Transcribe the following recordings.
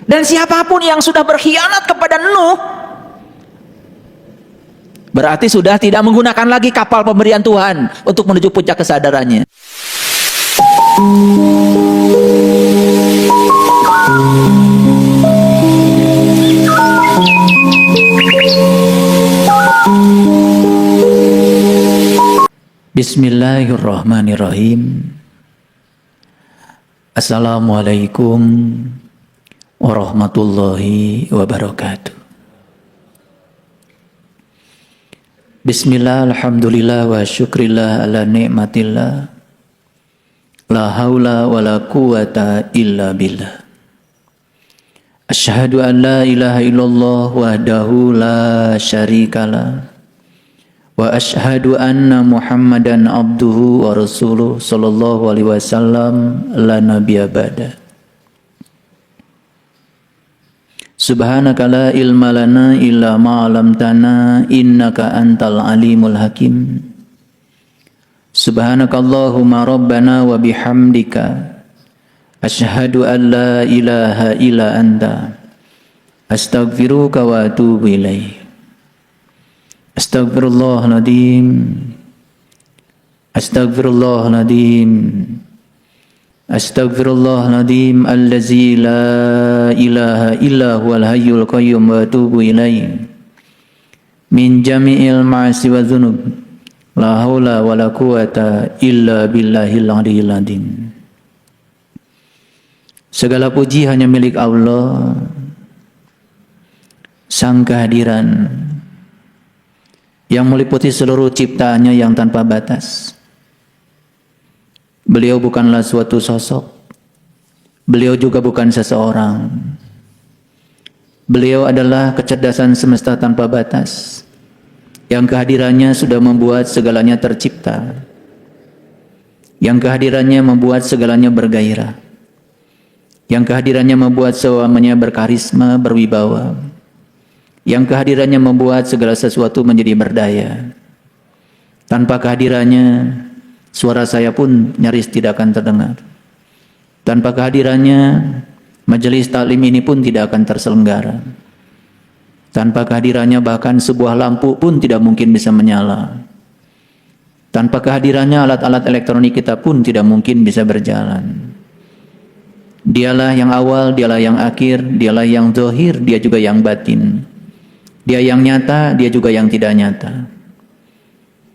Dan siapapun yang sudah berkhianat kepada Nuh, berarti sudah tidak menggunakan lagi kapal pemberian Tuhan untuk menuju puncak kesadarannya. Bismillahirrahmanirrahim. Assalamualaikum warahmatullahi wabarakatuh. Bismillah, alhamdulillah, wa syukrillah ala ni'matillah. La haula wa la quwata illa billah. Asyhadu an la ilaha illallah wahdahu la syarikalah. Wa asyhadu anna Muhammadan abduhu wa rasuluh sallallahu alaihi wasallam la nabiyya ba'da. Subhanaka la ilma lana illa ma 'allamtana innaka antal alimul hakim. Subhanakallahumma rabbana wa bihamdika asyhadu an la ilaha illa anta astaghfiruka wa atubu ilaik. Astaghfirullahaladzim. Astaghfirullahaladzim. Astaghfirullahaladzim allazi la ilaha illa huwal hayyul qayyum wa atubu ilaih. Min jami'il ma'asi wa dhunub. La haula wa la quwata illa billahil aliyyil azim. Segala puji hanya milik Allah, Sang Kehadiran yang meliputi seluruh ciptaannya yang tanpa batas. Beliau bukanlah suatu sosok, beliau juga bukan seseorang. Beliau adalah kecerdasan semesta tanpa batas, yang kehadirannya sudah membuat segalanya tercipta, yang kehadirannya membuat segalanya bergairah, yang kehadirannya membuat semuanya berkarisma, berwibawa, yang kehadirannya membuat segala sesuatu menjadi berdaya. Tanpa kehadirannya, suara saya pun nyaris tidak akan terdengar. Tanpa kehadirannya, majelis taklim ini pun tidak akan terselenggara. Tanpa kehadirannya, bahkan sebuah lampu pun tidak mungkin bisa menyala. Tanpa kehadirannya, alat-alat elektronik kita pun tidak mungkin bisa berjalan. Dialah yang awal, dialah yang akhir, dialah yang zahir, dia juga yang batin. Dia yang nyata, dia juga yang tidak nyata.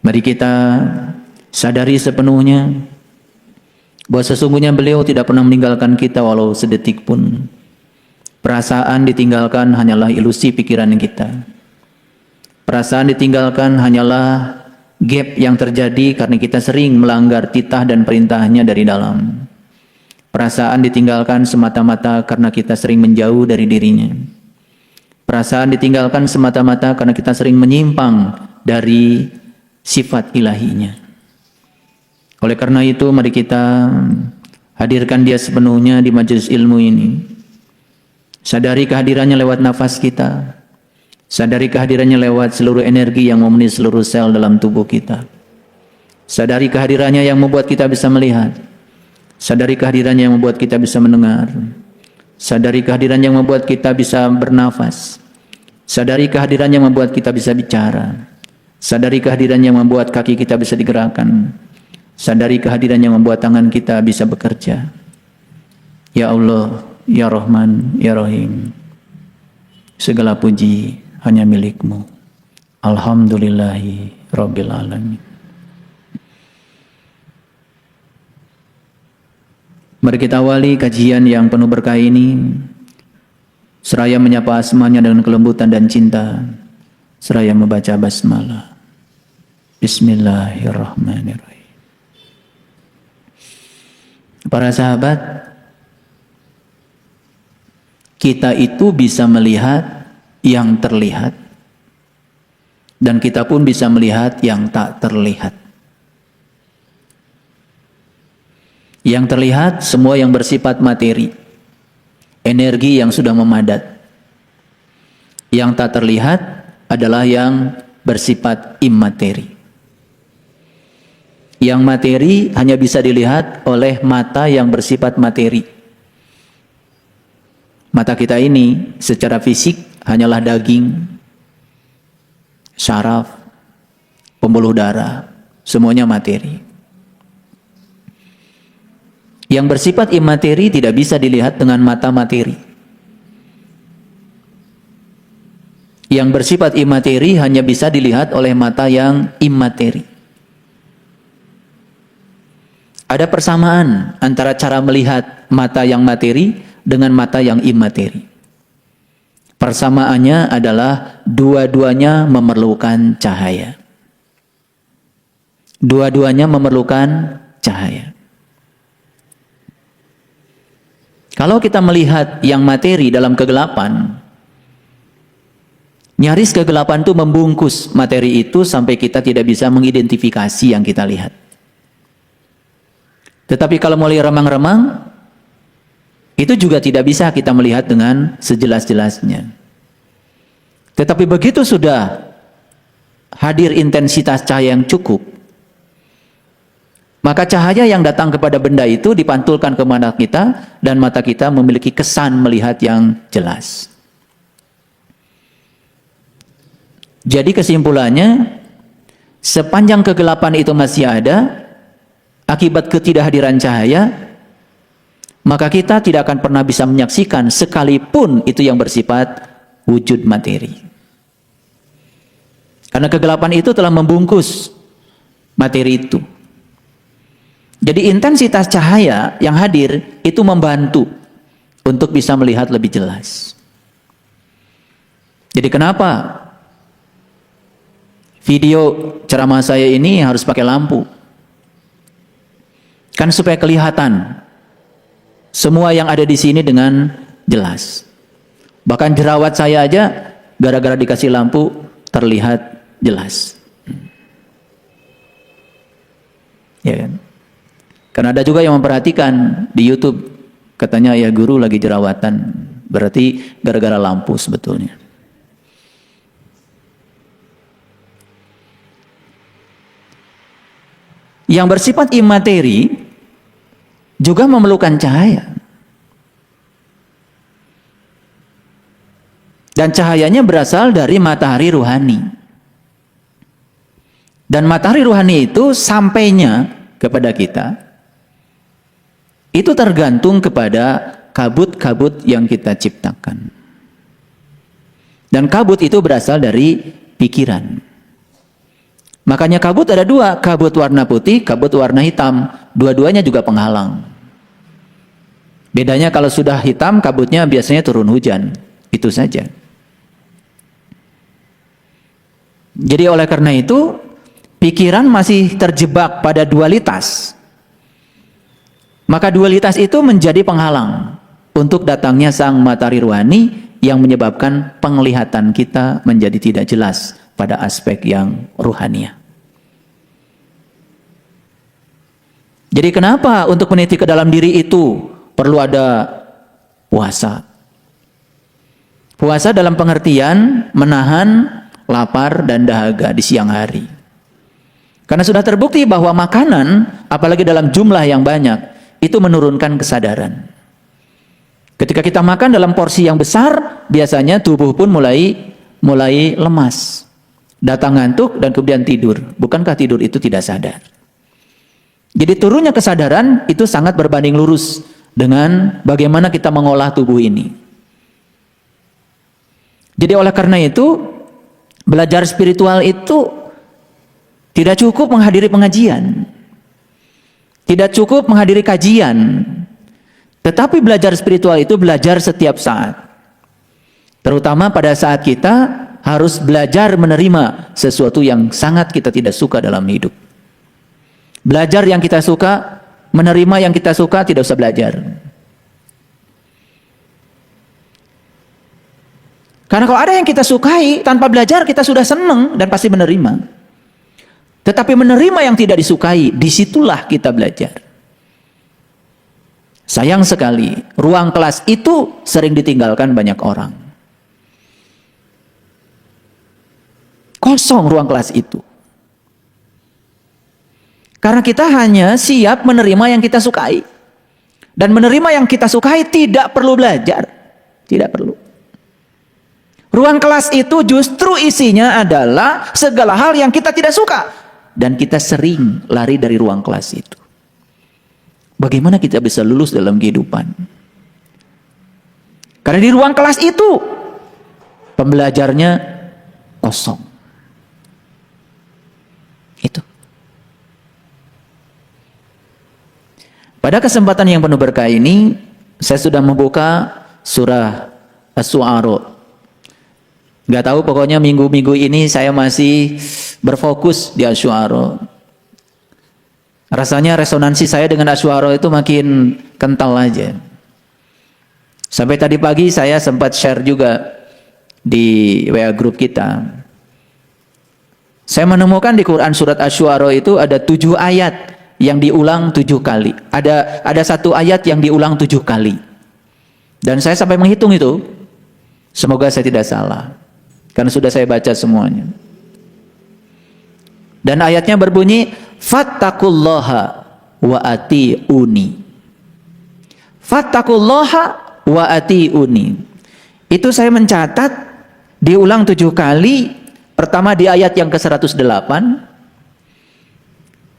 Mari kita sadari sepenuhnya bahwa sesungguhnya beliau tidak pernah meninggalkan kita walau sedetik pun. Perasaan ditinggalkan hanyalah ilusi pikiran kita. Perasaan ditinggalkan hanyalah gap yang terjadi karena kita sering melanggar titah dan perintahnya dari dalam. Perasaan ditinggalkan semata-mata karena kita sering menjauh dari dirinya. Perasaan ditinggalkan semata-mata karena kita sering menyimpang dari sifat ilahinya. Oleh karena itu, mari kita hadirkan dia sepenuhnya di majelis ilmu ini. Sadari kehadirannya lewat nafas kita. Sadari kehadirannya lewat seluruh energi yang memenuhi seluruh sel dalam tubuh kita. Sadari kehadirannya yang membuat kita bisa melihat. Sadari kehadirannya yang membuat kita bisa mendengar. Sadari kehadiran yang membuat kita bisa bernafas. Sadari kehadiran yang membuat kita bisa bicara. Sadari kehadiran yang membuat kaki kita bisa digerakkan. Sadari kehadiran yang membuat tangan kita bisa bekerja. Ya Allah, Ya Rahman, Ya Rahim. Segala puji hanya milik-Mu. Alhamdulillahi Rabbil Alamin. Mari kita awali kajian yang penuh berkah ini, seraya menyapa asmanya dengan kelembutan dan cinta, seraya membaca basmalah. Bismillahirrahmanirrahim. Para sahabat, kita itu bisa melihat yang terlihat, dan kita pun bisa melihat yang tak terlihat. Yang terlihat semua yang bersifat materi, energi yang sudah memadat. Yang tak terlihat adalah yang bersifat immateri. Yang materi hanya bisa dilihat oleh mata yang bersifat materi. Mata kita ini secara fisik hanyalah daging, syaraf, pembuluh darah, semuanya materi. Yang bersifat imateri tidak bisa dilihat dengan mata materi. Yang bersifat imateri hanya bisa dilihat oleh mata yang imateri. Ada persamaan antara cara melihat mata yang materi dengan mata yang imateri. Persamaannya adalah dua-duanya memerlukan cahaya. Dua-duanya memerlukan cahaya. Kalau kita melihat yang materi dalam kegelapan, nyaris kegelapan itu membungkus materi itu sampai kita tidak bisa mengidentifikasi yang kita lihat. Tetapi kalau mulai remang-remang, itu juga tidak bisa kita melihat dengan sejelas-jelasnya. Tetapi begitu sudah hadir intensitas cahaya yang cukup, maka cahaya yang datang kepada benda itu dipantulkan ke mata kita, dan mata kita memiliki kesan melihat yang jelas. Jadi kesimpulannya, sepanjang kegelapan itu masih ada, akibat ketidakhadiran cahaya, maka kita tidak akan pernah bisa menyaksikan sekalipun itu yang bersifat wujud materi. Karena kegelapan itu telah membungkus materi itu. Jadi intensitas cahaya yang hadir itu membantu untuk bisa melihat lebih jelas. Jadi kenapa video ceramah saya ini harus pakai lampu? Kan supaya kelihatan semua yang ada di sini dengan jelas. Bahkan jerawat saya aja gara-gara dikasih lampu terlihat jelas. Ya kan? Karena ada juga yang memperhatikan di YouTube, katanya ya guru lagi jerawatan, berarti gara-gara lampu sebetulnya. Yang bersifat imateri juga memerlukan cahaya. Dan cahayanya berasal dari matahari ruhani. Dan matahari ruhani itu sampainya kepada kita, itu tergantung kepada kabut-kabut yang kita ciptakan. Dan kabut itu berasal dari pikiran. Makanya kabut ada dua, kabut warna putih, kabut warna hitam. Dua-duanya juga penghalang. Bedanya kalau sudah hitam, kabutnya biasanya turun hujan. Itu saja. Jadi oleh karena itu, pikiran masih terjebak pada dualitas. Maka dualitas itu menjadi penghalang untuk datangnya sang matahari ruhani yang menyebabkan penglihatan kita menjadi tidak jelas pada aspek yang ruhania. Jadi kenapa untuk meniti ke dalam diri itu perlu ada puasa? Puasa dalam pengertian menahan lapar dan dahaga di siang hari. Karena sudah terbukti bahwa makanan, apalagi dalam jumlah yang banyak, itu menurunkan kesadaran. Ketika kita makan dalam porsi yang besar, biasanya tubuh pun mulai lemas. Datang ngantuk dan kemudian tidur. Bukankah tidur itu tidak sadar? Jadi turunnya kesadaran itu sangat berbanding lurus dengan bagaimana kita mengolah tubuh ini. Jadi oleh karena itu, belajar spiritual itu tidak cukup menghadiri pengajian. Tidak cukup menghadiri kajian. Tetapi belajar spiritual itu belajar setiap saat. Terutama pada saat kita harus belajar menerima sesuatu yang sangat kita tidak suka dalam hidup. Belajar yang kita suka, menerima yang kita suka, tidak usah belajar. Karena kalau ada yang kita sukai, tanpa belajar kita sudah senang dan pasti menerima. Tetapi menerima yang tidak disukai, disitulah kita belajar. Sayang sekali, ruang kelas itu sering ditinggalkan banyak orang. Kosong ruang kelas itu. Karena kita hanya siap menerima yang kita sukai. Dan menerima yang kita sukai tidak perlu belajar. Tidak perlu. Ruang kelas itu justru isinya adalah segala hal yang kita tidak suka. Dan kita sering lari dari ruang kelas itu. Bagaimana kita bisa lulus dalam kehidupan? Karena di ruang kelas itu, pembelajarnya kosong. Itu. Pada kesempatan yang penuh berkah ini, saya sudah membuka surah Asy-Syu'ara. Gak tahu, pokoknya minggu-minggu ini saya masih berfokus di Asy-Syu'ara. Rasanya resonansi saya dengan Asy-Syu'ara itu makin kental aja. Sampai tadi pagi saya sempat share juga di WA grup kita. Saya menemukan di Quran surat Asy-Syu'ara itu ada 7 ayat yang diulang 7 kali. Ada satu ayat yang diulang 7 kali. Dan saya sampai menghitung itu. Semoga saya tidak salah. Karena sudah saya baca semuanya. Dan ayatnya berbunyi, fattaqullaha wa ati'uni. Fattaqullaha wa ati'uni. Itu saya mencatat diulang 7 kali. Pertama di ayat yang ke-108.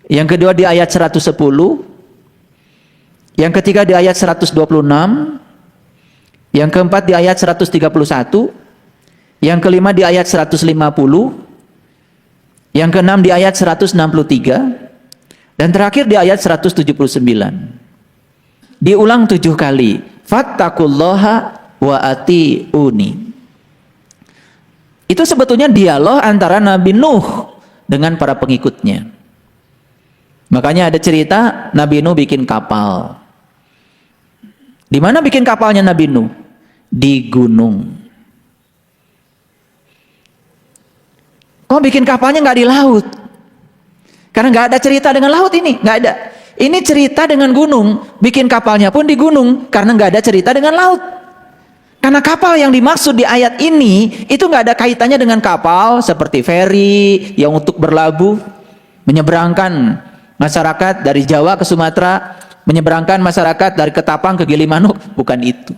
Yang kedua di ayat 110. Yang ketiga di ayat 126. Yang keempat di ayat 131. Yang kelima di ayat 150. Yang keenam di ayat 163. Dan terakhir di ayat 179. Diulang 7 kali. Fattaqullaha wa ati'uni. Itu sebetulnya dialog antara Nabi Nuh dengan para pengikutnya. Makanya ada cerita Nabi Nuh bikin kapal. Di mana bikin kapalnya Nabi Nuh? Di gunung. Kok bikin kapalnya nggak di laut? Karena nggak ada cerita dengan laut ini, nggak ada. Ini cerita dengan gunung. Bikin kapalnya pun di gunung, karena nggak ada cerita dengan laut. Karena kapal yang dimaksud di ayat ini itu nggak ada kaitannya dengan kapal seperti feri yang untuk berlabuh, menyeberangkan masyarakat dari Jawa ke Sumatera, menyeberangkan masyarakat dari Ketapang ke Gilimanuk, bukan itu.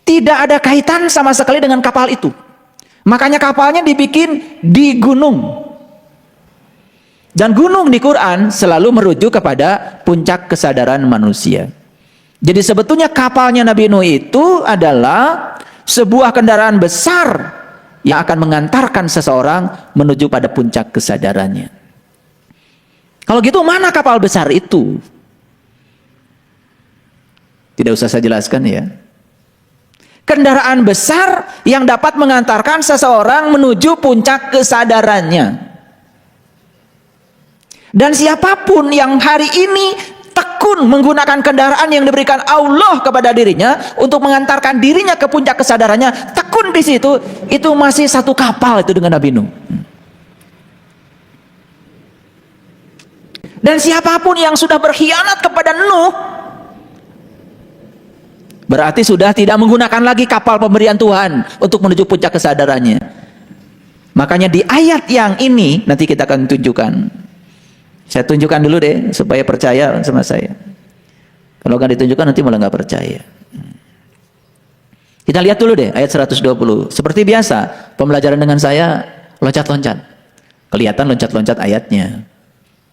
Tidak ada kaitan sama sekali dengan kapal itu. Makanya kapalnya dibikin di gunung. Dan gunung di Quran selalu merujuk kepada puncak kesadaran manusia. Jadi sebetulnya kapalnya Nabi Nuh itu adalah sebuah kendaraan besar yang akan mengantarkan seseorang menuju pada puncak kesadarannya. Kalau gitu mana kapal besar itu? Tidak usah saya jelaskan ya. Kendaraan besar yang dapat mengantarkan seseorang menuju puncak kesadarannya. Dan siapapun yang hari ini tekun menggunakan kendaraan yang diberikan Allah kepada dirinya untuk mengantarkan dirinya ke puncak kesadarannya, tekun di situ, itu masih satu kapal itu dengan Nabi Nuh. Dan siapapun yang sudah berkhianat kepada Nuh, berarti sudah tidak menggunakan lagi kapal pemberian Tuhan untuk menuju puncak kesadarannya. Makanya di ayat yang ini nanti kita akan tunjukkan. Saya tunjukkan dulu deh supaya percaya sama saya. Kalau nggak ditunjukkan nanti malah nggak percaya. Kita lihat dulu deh ayat 120. Seperti biasa pembelajaran dengan saya loncat-loncat. Kelihatan loncat-loncat ayatnya.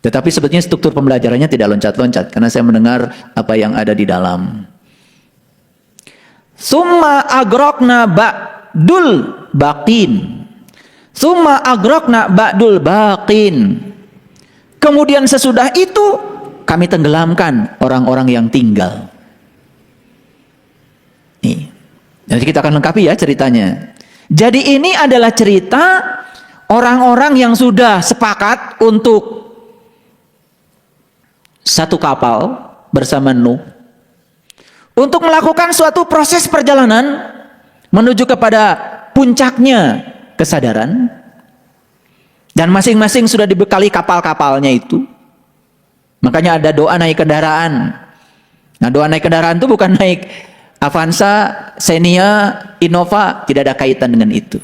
Tetapi sebetulnya struktur pembelajarannya tidak loncat-loncat karena saya mendengar apa yang ada di dalam. Summa agrokna ba'dul baqin. Summa agrokna ba'dul baqin. Kemudian sesudah itu kami tenggelamkan orang-orang yang tinggal. Nih. Nanti kita akan lengkapi ya ceritanya. Jadi ini adalah cerita orang-orang yang sudah sepakat untuk satu kapal bersama Nuh untuk melakukan suatu proses perjalanan menuju kepada puncaknya kesadaran, dan masing-masing sudah dibekali kapal-kapalnya itu. Makanya ada doa naik kendaraan. Nah, doa naik kendaraan itu bukan naik Avanza, Xenia, Innova, tidak ada kaitan dengan itu.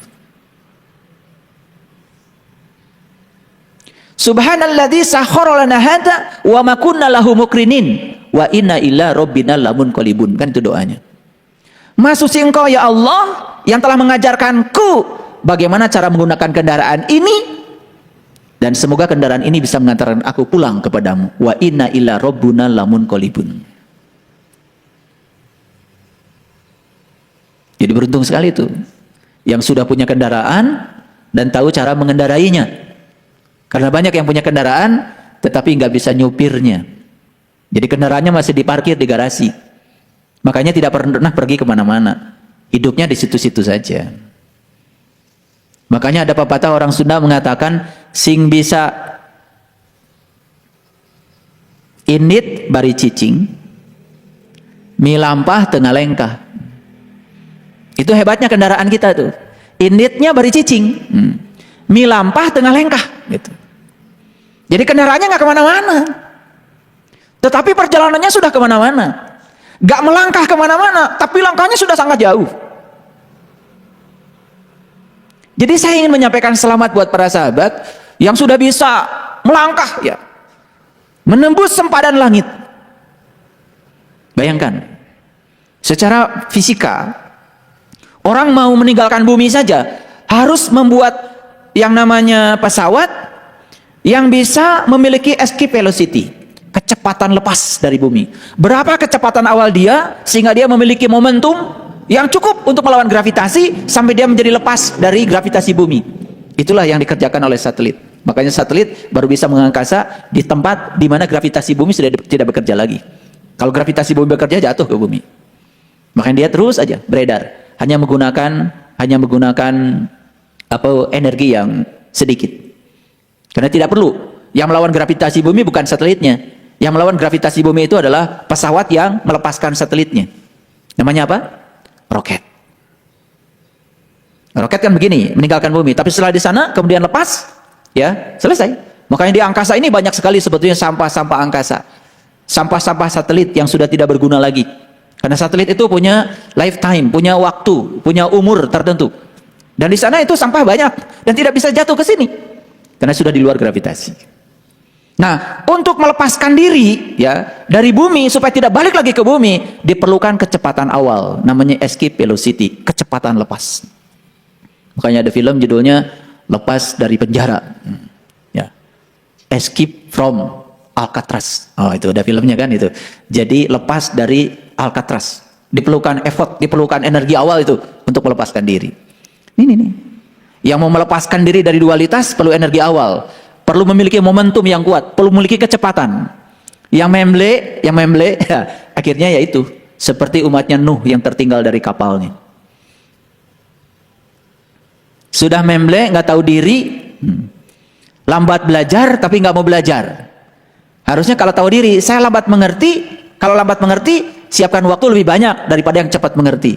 Subhanalladzi sakhkhara lana hadza wa ma kunna lahu muqrinin wa inna ila rabbina lamunqalibun. Kan itu doanya. Maha suci Engkau ya Allah yang telah mengajarkanku bagaimana cara menggunakan kendaraan ini, dan semoga kendaraan ini bisa mengantarkan aku pulang kepadamu. Wa inna ila rabbuna lamunqalibun. Jadi beruntung sekali itu yang sudah punya kendaraan dan tahu cara mengendarainya. Karena banyak yang punya kendaraan tetapi nggak bisa nyupirnya. Jadi kendaraannya masih diparkir di garasi. Makanya tidak pernah pergi kemana-mana. Hidupnya di situ-situ saja. Makanya ada pepatah orang Sunda mengatakan, sing bisa init bari cicing, milampah tengah lengkah. Itu hebatnya kendaraan kita tuh. Initnya bari cicing, milampah tengah lengkah. Gitu. Jadi kendaraannya nggak kemana-mana. Tetapi perjalanannya sudah kemana-mana. Gak melangkah kemana-mana, tapi langkahnya sudah sangat jauh. Jadi saya ingin menyampaikan selamat buat para sahabat yang sudah bisa melangkah, ya, menembus sempadan langit. Bayangkan, secara fisika, orang mau meninggalkan bumi saja harus membuat yang namanya pesawat yang bisa memiliki escape velocity. Kecepatan lepas dari bumi. Berapa kecepatan awal dia sehingga dia memiliki momentum yang cukup untuk melawan gravitasi sampai dia menjadi lepas dari gravitasi bumi. Itulah yang dikerjakan oleh satelit. Makanya satelit baru bisa mengangkasa di tempat di mana gravitasi bumi sudah tidak bekerja lagi. Kalau gravitasi bumi bekerja, jatuh ke bumi. Makanya dia terus aja beredar, hanya menggunakan energi yang sedikit. Karena tidak perlu. Yang melawan gravitasi bumi bukan satelitnya. Yang melawan gravitasi bumi itu adalah pesawat yang melepaskan satelitnya. Namanya apa? Roket. Roket kan begini, meninggalkan bumi. Tapi setelah di sana, kemudian lepas, ya selesai. Makanya di angkasa ini banyak sekali sebetulnya sampah-sampah angkasa. Sampah-sampah satelit yang sudah tidak berguna lagi. Karena satelit itu punya lifetime, punya waktu, punya umur tertentu. Dan di sana itu sampah banyak. Dan tidak bisa jatuh ke sini. Karena sudah di luar gravitasi. Nah, untuk melepaskan diri ya dari bumi supaya tidak balik lagi ke bumi, diperlukan kecepatan awal, namanya escape velocity, kecepatan lepas. Makanya ada film judulnya Lepas dari Penjara. Ya. Escape from Alcatraz. Oh, itu ada filmnya kan itu. Jadi lepas dari Alcatraz. Diperlukan effort, diperlukan energi awal itu untuk melepaskan diri. Ini nih. Yang mau melepaskan diri dari dualitas perlu energi awal. Perlu memiliki momentum yang kuat, perlu memiliki kecepatan. Yang memble, ya, akhirnya yaitu seperti umatnya Nuh yang tertinggal dari kapalnya. Sudah memble, nggak tahu diri, lambat belajar tapi nggak mau belajar. Harusnya kalau tahu diri, saya lambat mengerti. Kalau lambat mengerti, siapkan waktu lebih banyak daripada yang cepat mengerti.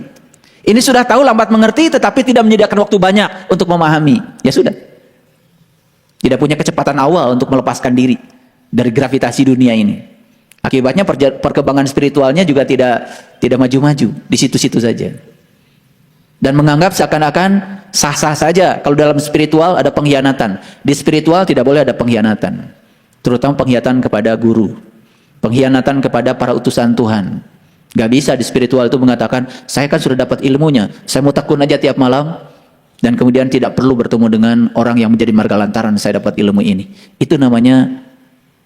Ini sudah tahu lambat mengerti, tetapi tidak menyediakan waktu banyak untuk memahami. Ya sudah. Tidak punya kecepatan awal untuk melepaskan diri dari gravitasi dunia ini. Akibatnya perkembangan spiritualnya juga tidak maju-maju di situ-situ saja. Dan menganggap seakan-akan sah-sah saja kalau dalam spiritual ada pengkhianatan. Di spiritual tidak boleh ada pengkhianatan. Terutama pengkhianatan kepada guru. Pengkhianatan kepada para utusan Tuhan. Gak bisa di spiritual itu mengatakan, saya kan sudah dapat ilmunya, saya mau tekun aja tiap malam. Dan kemudian tidak perlu bertemu dengan orang yang menjadi marga lantaran saya dapat ilmu ini. Itu namanya,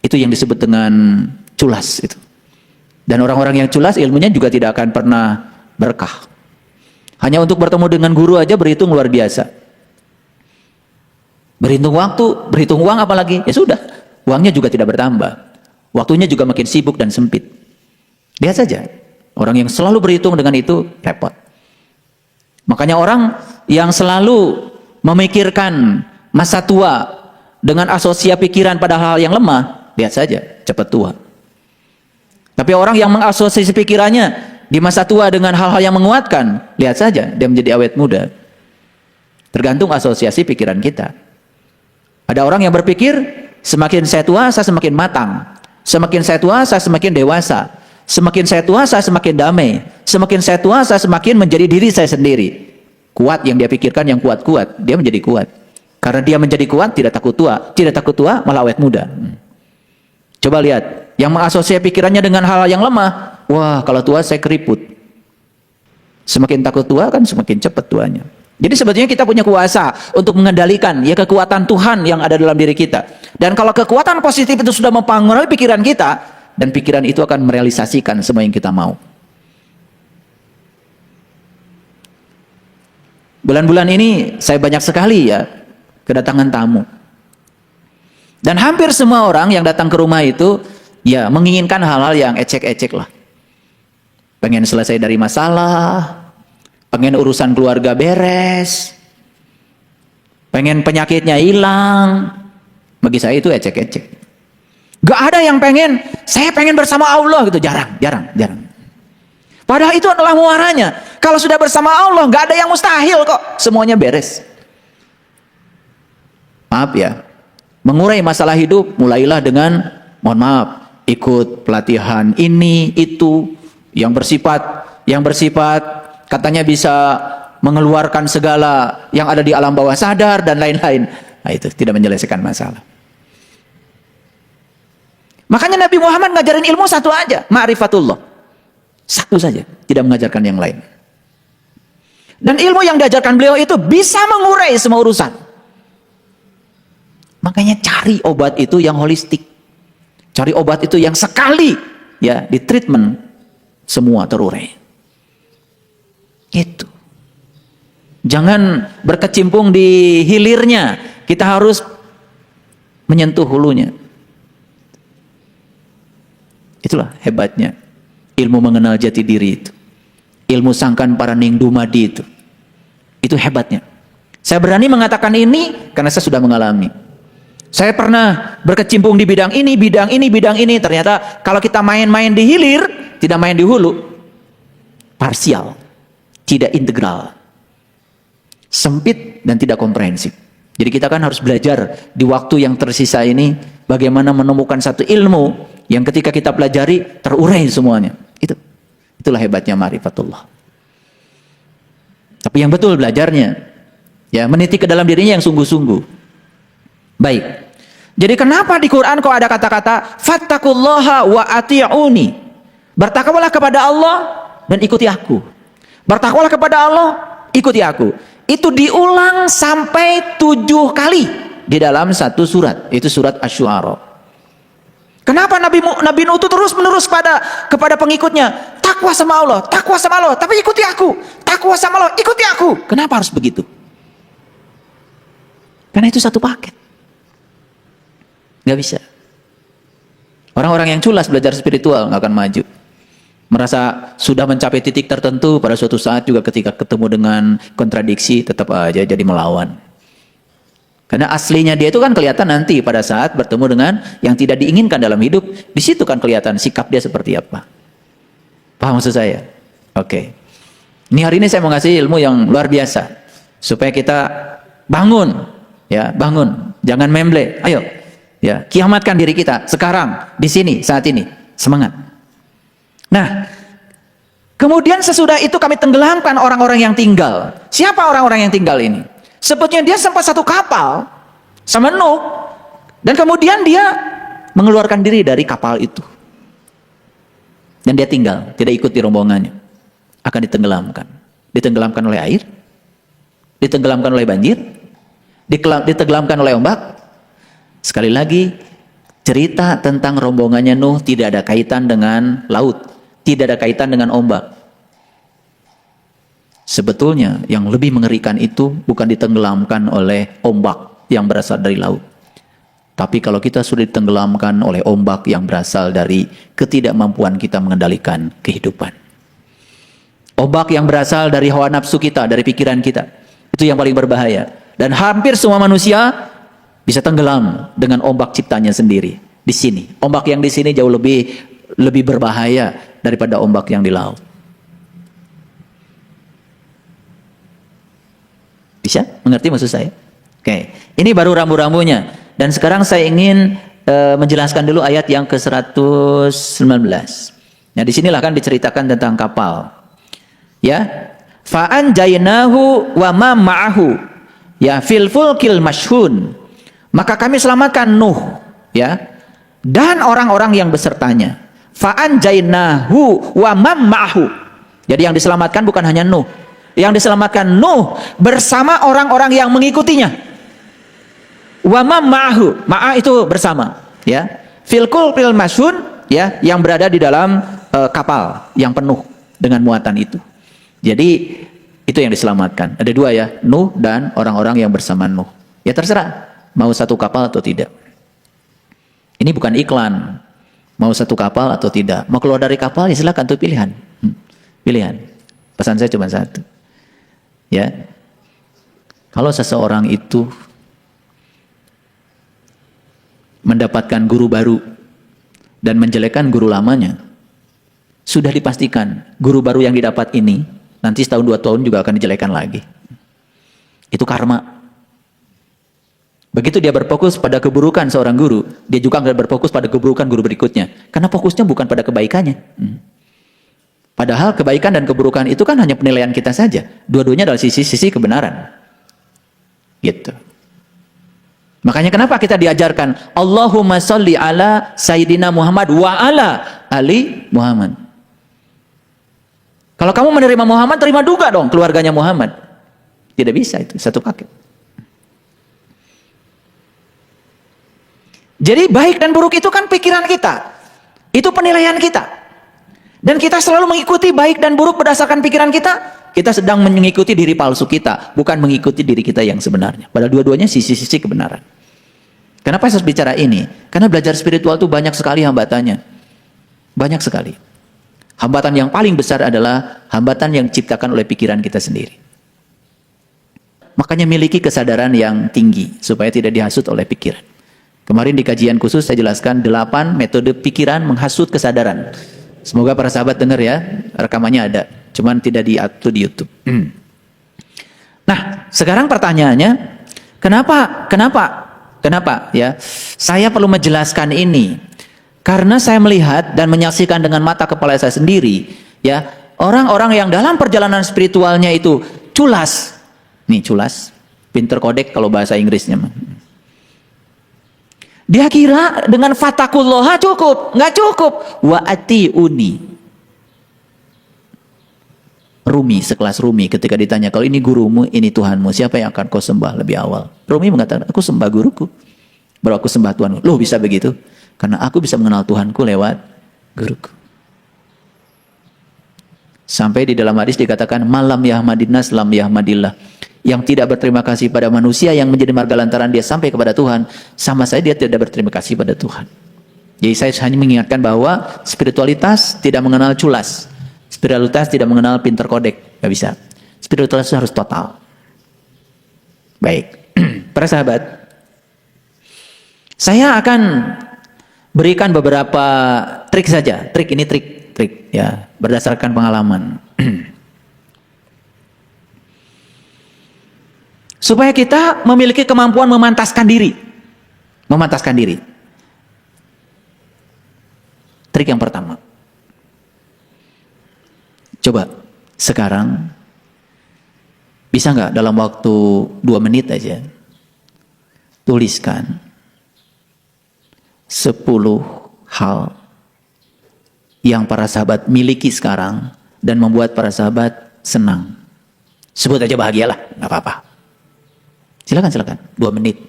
itu yang disebut dengan culas itu. Dan orang-orang yang culas ilmunya juga tidak akan pernah berkah. Hanya untuk bertemu dengan guru aja berhitung luar biasa. Berhitung waktu, berhitung uang apalagi, ya sudah. Uangnya juga tidak bertambah. Waktunya juga makin sibuk dan sempit. Lihat saja, orang yang selalu berhitung dengan itu repot. Makanya orang yang selalu memikirkan masa tua dengan asosiasi pikiran pada hal yang lemah, lihat saja, cepat tua. Tapi orang yang mengasosiasi pikirannya di masa tua dengan hal-hal yang menguatkan, lihat saja, dia menjadi awet muda. Tergantung asosiasi pikiran kita. Ada orang yang berpikir, semakin saya tua, saya semakin matang. Semakin saya tua, saya semakin dewasa. Semakin saya tua, saya semakin damai. Semakin saya tua, saya semakin menjadi diri saya sendiri. Kuat yang dia pikirkan yang kuat-kuat, dia menjadi kuat. Karena dia menjadi kuat, tidak takut tua. Tidak takut tua, malah awet muda. Coba lihat, yang mengasosiasi pikirannya dengan hal yang lemah. Wah, kalau tua saya keriput. Semakin takut tua kan semakin cepat tuanya. Jadi sebetulnya kita punya kuasa untuk mengendalikan ya kekuatan Tuhan yang ada dalam diri kita. Dan kalau kekuatan positif itu sudah mempengaruhi pikiran kita, dan pikiran itu akan merealisasikan semua yang kita mau. Bulan-bulan ini saya banyak sekali ya kedatangan tamu. Dan hampir semua orang yang datang ke rumah itu ya menginginkan hal-hal yang ecek-ecek lah. Pengen selesai dari masalah, pengen urusan keluarga beres, pengen penyakitnya hilang. Bagi saya itu ecek-ecek. Gak ada yang pengen, saya pengen bersama Allah gitu, jarang. Padahal itu adalah muaranya. Kalau sudah bersama Allah, gak ada yang mustahil kok. Semuanya beres. Maaf ya, mengurai masalah hidup, mulailah dengan, mohon maaf, ikut pelatihan ini, itu, yang bersifat katanya bisa mengeluarkan segala yang ada di alam bawah sadar dan lain-lain. Nah, itu tidak menyelesaikan masalah. Makanya Nabi Muhammad ngajarin ilmu satu aja, ma'rifatullah. Satu saja, tidak mengajarkan yang lain. Dan ilmu yang diajarkan beliau itu bisa mengurai semua urusan. Makanya cari obat itu yang holistik. Cari obat itu yang sekali ya di treatment semua terurai. Itu. Jangan berkecimpung di hilirnya. Kita harus menyentuh hulunya. Itulah hebatnya ilmu mengenal jati diri itu. Ilmu sangkan paraning dumadi itu. Itu hebatnya. Saya berani mengatakan ini karena saya sudah mengalami. Saya pernah berkecimpung di bidang ini, bidang ini. Ternyata kalau kita main-main di hilir, tidak main di hulu, parsial, tidak integral, sempit dan tidak komprehensif. Jadi kita kan harus belajar di waktu yang tersisa ini bagaimana menemukan satu ilmu yang ketika kita pelajari terurai semuanya. Itulah hebatnya ma'rifatullah. Tapi yang betul belajarnya, ya meniti ke dalam dirinya yang sungguh-sungguh. Baik. Jadi kenapa di Quran kok ada kata-kata fattaqullaha wa ati'uni? Bertakwalah kepada Allah dan ikuti aku. Bertakwalah kepada Allah, ikuti aku. Itu diulang sampai 7 kali di dalam satu surat, itu surat Asy-Syu'ara. Kenapa Nabi Nuh itu terus-menerus kepada pengikutnya, takwa sama Allah, tapi ikuti aku. Takwa sama Allah, ikuti aku. Kenapa harus begitu? Karena itu satu paket. Gak bisa. Orang-orang yang culas belajar spiritual gak akan maju. Merasa sudah mencapai titik tertentu, pada suatu saat juga ketika ketemu dengan kontradiksi tetap aja jadi melawan. Karena aslinya dia itu kan kelihatan nanti pada saat bertemu dengan yang tidak diinginkan dalam hidup. Di situ kan kelihatan sikap dia seperti apa. Paham maksud saya? Oke. Ini hari ini saya mau ngasih ilmu yang luar biasa supaya kita bangun, ya bangun, jangan memble. Ayo. Ya, kiamatkan diri kita sekarang, di sini, saat ini. Semangat. Nah, kemudian sesudah itu kami tenggelamkan orang-orang yang tinggal. Siapa orang-orang yang tinggal ini? Sebetulnya dia sempat satu kapal sama Nuh, dan kemudian dia mengeluarkan diri dari kapal itu. Dan dia tinggal, tidak ikut di rombongannya. Akan ditenggelamkan. Ditenggelamkan oleh air, ditenggelamkan oleh banjir, ditenggelamkan oleh ombak. Sekali lagi, cerita tentang rombongannya Nuh tidak ada kaitan dengan laut, tidak ada kaitan dengan ombak. Sebetulnya yang lebih mengerikan itu bukan ditenggelamkan oleh ombak yang berasal dari laut. Tapi kalau kita sudah ditenggelamkan oleh ombak yang berasal dari ketidakmampuan kita mengendalikan kehidupan. Ombak yang berasal dari hawa nafsu kita, dari pikiran kita. Itu yang paling berbahaya. Dan hampir semua manusia bisa tenggelam dengan ombak ciptanya sendiri. Di sini, ombak yang di sini jauh lebih berbahaya daripada ombak yang di laut. Bisa mengerti maksud saya? Oke, ini baru rambu-rambunya. Dan sekarang saya ingin menjelaskan dulu ayat yang ke-119. Nah, disinilah kan diceritakan tentang kapal. Ya, fa'anjaynahu wa ma ma'ahu ya fil fulkil mashhun. Maka kami selamatkan Nuh, ya, dan orang-orang yang besertanya. Fa'anjaynahu wa ma ma'ahu. Jadi yang diselamatkan bukan hanya Nuh. Yang diselamatkan Nuh bersama orang-orang yang mengikutinya. Wa ma'ahu, ma'a itu bersama, ya. Filkul fil masyun, ya, yang berada di dalam kapal yang penuh dengan muatan itu. Jadi itu yang diselamatkan. Ada dua ya, Nuh dan orang-orang yang bersama Nuh. Ya terserah mau satu kapal atau tidak. Ini bukan iklan. Mau satu kapal atau tidak. Mau keluar dari kapal ya silakan, itu pilihan. Pilihan. Pesan saya cuma satu. Ya. Kalau seseorang itu mendapatkan guru baru dan menjelekkan guru lamanya, sudah dipastikan guru baru yang didapat ini nanti setahun 2 tahun juga akan dijelekan lagi. Itu karma. Begitu dia berfokus pada keburukan seorang guru, dia juga akan berfokus pada keburukan guru berikutnya. Karena fokusnya bukan pada kebaikannya. Padahal kebaikan dan keburukan itu kan hanya penilaian kita saja. Dua-duanya adalah sisi-sisi kebenaran. Gitu. Makanya kenapa kita diajarkan Allahumma sholli ala Sayyidina Muhammad wa ala Ali Muhammad. Kalau kamu menerima Muhammad, terima juga dong keluarganya Muhammad. Tidak bisa itu, satu paket. Jadi baik dan buruk itu kan pikiran kita. Itu penilaian kita. Dan kita selalu mengikuti baik dan buruk berdasarkan pikiran kita. Kita sedang mengikuti diri palsu kita, bukan mengikuti diri kita yang sebenarnya. Padahal dua-duanya sisi-sisi kebenaran. Kenapa saya harus bicara ini? Karena belajar spiritual itu banyak sekali hambatannya. Banyak sekali. Hambatan yang paling besar adalah hambatan yang diciptakan oleh pikiran kita sendiri. Makanya miliki kesadaran yang tinggi supaya tidak dihasut oleh pikiran. Kemarin di kajian khusus saya jelaskan 8 metode pikiran menghasut kesadaran. Semoga para sahabat dengar ya, rekamannya ada. Cuman tidak di-upload di YouTube. Nah, sekarang pertanyaannya, kenapa ya? Saya perlu menjelaskan ini. Karena saya melihat dan menyaksikan dengan mata kepala saya sendiri, ya, orang-orang yang dalam perjalanan spiritualnya itu culas. Nih, culas. Pinter kodek kalau bahasa Inggrisnya. Dia kira dengan fatakulloha cukup. Nggak cukup. Wa ati'uni. Rumi, sekelas Rumi ketika ditanya, kalau ini gurumu, ini Tuhanmu, siapa yang akan kau sembah lebih awal? Rumi mengatakan, aku sembah guruku. Baru aku sembah Tuhanku. Loh, bisa begitu? Karena aku bisa mengenal Tuhanku lewat guruku. Sampai di dalam hadis dikatakan, malam yahmadinnas lam yahmadillah. Yang tidak berterima kasih pada manusia yang menjadi marga lantaran dia sampai kepada Tuhan, sama saja dia tidak berterima kasih pada Tuhan. Jadi saya hanya mengingatkan bahwa spiritualitas tidak mengenal culas. Spiritualitas tidak mengenal pinter kodek. Gak bisa. Spiritualitas harus total. Baik. Para sahabat, saya akan berikan beberapa trik saja. Trik ini trik ya, berdasarkan pengalaman. Supaya kita memiliki kemampuan memantaskan diri. Memantaskan diri. Trik yang pertama. Coba sekarang bisa nggak dalam waktu 2 menit aja tuliskan 10 hal yang para sahabat miliki sekarang dan membuat para sahabat senang. Sebut aja bahagialah, nggak apa-apa. Silakan, 2 menit.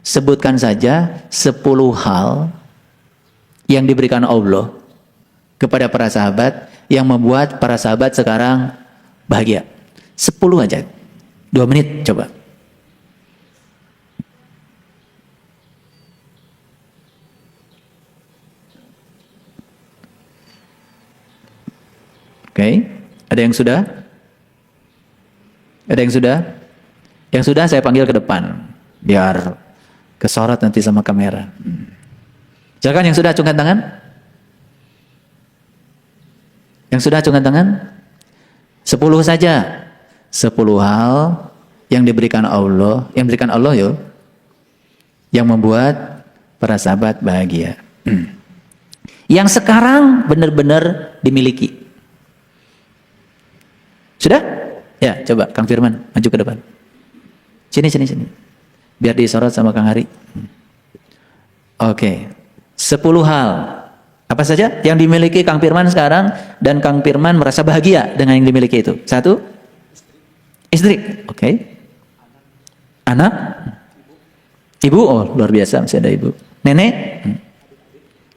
Sebutkan saja 10 hal yang diberikan Allah kepada para sahabat yang membuat para sahabat sekarang bahagia. 10 aja. 2 menit, coba. Oke, ada yang sudah? Ada yang sudah? Yang sudah saya panggil ke depan, biar kesorot nanti sama kamera. Silakan yang sudah acungkan tangan. Yang sudah acungkan tangan. 10 saja. 10 hal yang diberikan Allah, yo, yang membuat para sahabat bahagia. Yang sekarang benar-benar dimiliki. Sudah? Ya, coba Kang Firman maju ke depan. Sini. Biar disorot sama Kang Hari. Oke. 10 hal Apa saja yang dimiliki Kang Firman sekarang dan Kang Firman merasa bahagia dengan yang dimiliki itu? Satu, istri. Oke. Anak? Ibu? Oh, luar biasa masih ada ibu. Nenek?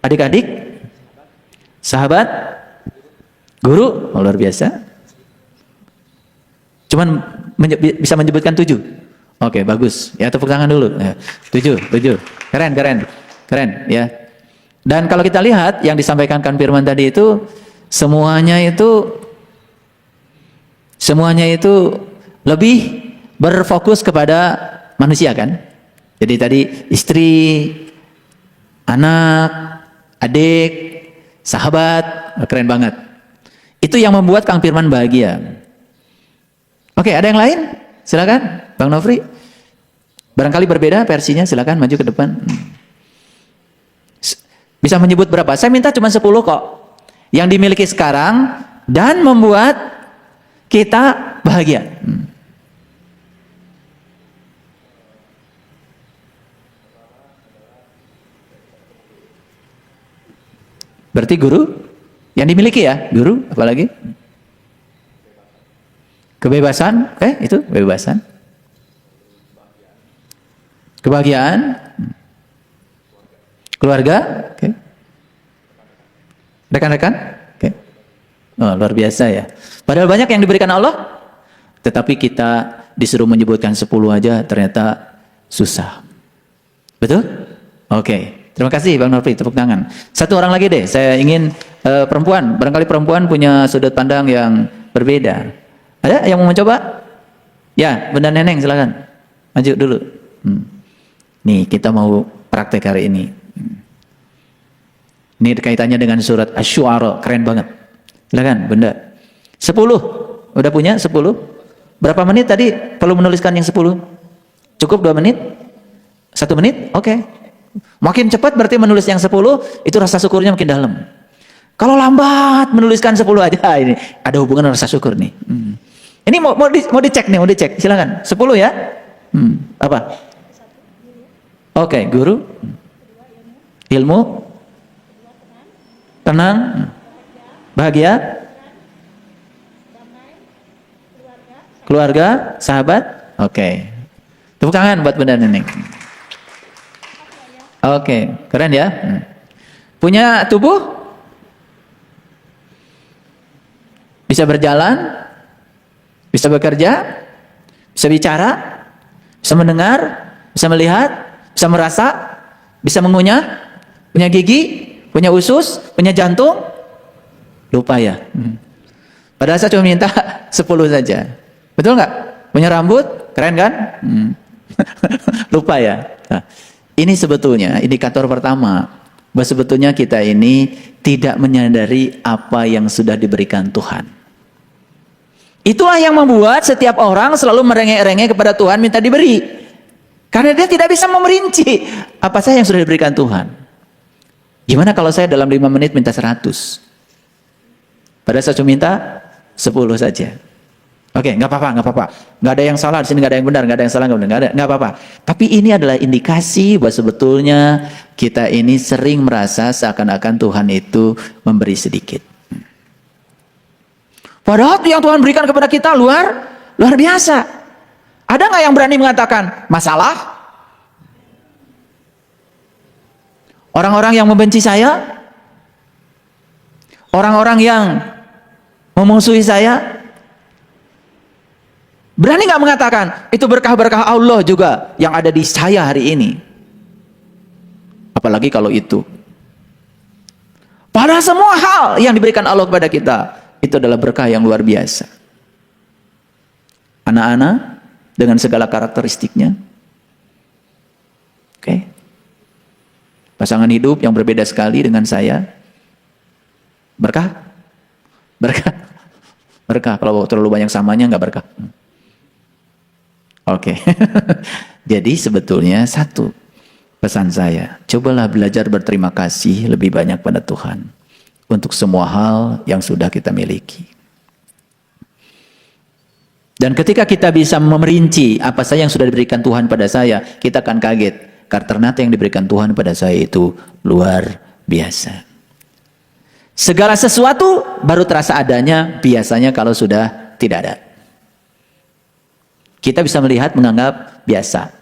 Adik-adik? Sahabat? Guru? Oh, luar biasa. Cuman bisa menyebutkan 7. Oke, bagus. Ya, tepuk tangan dulu. Ya, 7. Keren. Ya. Dan kalau kita lihat yang disampaikan Kang Firman tadi itu semuanya itu lebih berfokus kepada manusia kan. Jadi tadi istri, anak, adik, sahabat, keren banget. Itu yang membuat Kang Firman bahagia. Oke, ada yang lain? Silakan, Bang Nofri. Barangkali berbeda versinya, silakan maju ke depan. Bisa menyebut berapa? Saya minta cuma 10 kok. Yang dimiliki sekarang dan membuat kita bahagia. Berarti guru yang dimiliki ya, guru apalagi? Kebebasan, oke, itu kebebasan. Kebahagiaan, keluarga, oke. Rekan-rekan, oke. Oh, luar biasa ya. Padahal banyak yang diberikan Allah, tetapi kita disuruh menyebutkan 10 aja ternyata susah. Betul? Oke. Terima kasih Bang Nurfi, tepuk tangan. Satu orang lagi deh, saya ingin perempuan. Barangkali perempuan punya sudut pandang yang berbeda. Ada yang mau mencoba? Ya, Bunda Neneng silakan. Maju dulu. Nih, kita mau praktek hari ini. Ini kaitannya dengan surat Asy-Syu'ara, keren banget. Silakan, Bunda. 10. Udah punya 10? Berapa menit tadi perlu menuliskan yang 10? Cukup 2 menit? 1 menit? Oke. Makin cepat berarti menulis yang 10, itu rasa syukurnya makin dalam. Kalau lambat menuliskan 10 aja, ini ada hubungan rasa syukur nih. Ini mau dicek nih, mau dicek. Silakan. 10 ya? Apa? Oke, guru. Ilmu. Tenang. Bahagia. Keluarga, sahabat. Oke. Tepuk tangan buat Bunda Neneng. Oke, keren ya. Punya tubuh? Bisa berjalan? Bisa bekerja? Bisa bicara? Bisa mendengar? Bisa melihat? Bisa merasa? Bisa mengunyah? Punya gigi? Punya usus? Punya jantung? Lupa ya. Padahal saya cuma minta 10 saja. Betul nggak? Punya rambut? Keren kan? Lupa ya. Nah, ini sebetulnya indikator pertama bahwa sebetulnya kita ini tidak menyadari apa yang sudah diberikan Tuhan. Itulah yang membuat setiap orang selalu merengek-rengek kepada Tuhan minta diberi. Karena dia tidak bisa memerinci apa saja yang sudah diberikan Tuhan. Gimana kalau saya dalam 5 menit minta 100? Padahal saya cuma minta 10 saja. Oke, nggak apa-apa. Nggak ada yang salah di sini, nggak ada yang benar, nggak ada yang salah, nggak apa-apa. Tapi ini adalah indikasi bahwa sebetulnya kita ini sering merasa seakan-akan Tuhan itu memberi sedikit. Padahal yang Tuhan berikan kepada kita luar biasa. Ada nggak yang berani mengatakan masalah? Orang-orang yang membenci saya, orang-orang yang memusuhi saya. Berani nggak mengatakan itu berkah-berkah Allah juga yang ada di saya hari ini? Apalagi kalau itu. Padahal semua hal yang diberikan Allah kepada kita itu adalah berkah yang luar biasa. Anak-anak dengan segala karakteristiknya. Oke. Pasangan hidup yang berbeda sekali dengan saya. Berkah? Berkah. Kalau terlalu banyak samanya nggak berkah. Oke. Jadi sebetulnya satu pesan saya, cobalah belajar berterima kasih lebih banyak pada Tuhan untuk semua hal yang sudah kita miliki. Dan ketika kita bisa memerinci apa saja yang sudah diberikan Tuhan pada saya, kita akan kaget karena ternyata yang diberikan Tuhan pada saya itu luar biasa. Segala sesuatu baru terasa adanya biasanya kalau sudah tidak ada. Kita bisa melihat, menganggap biasa.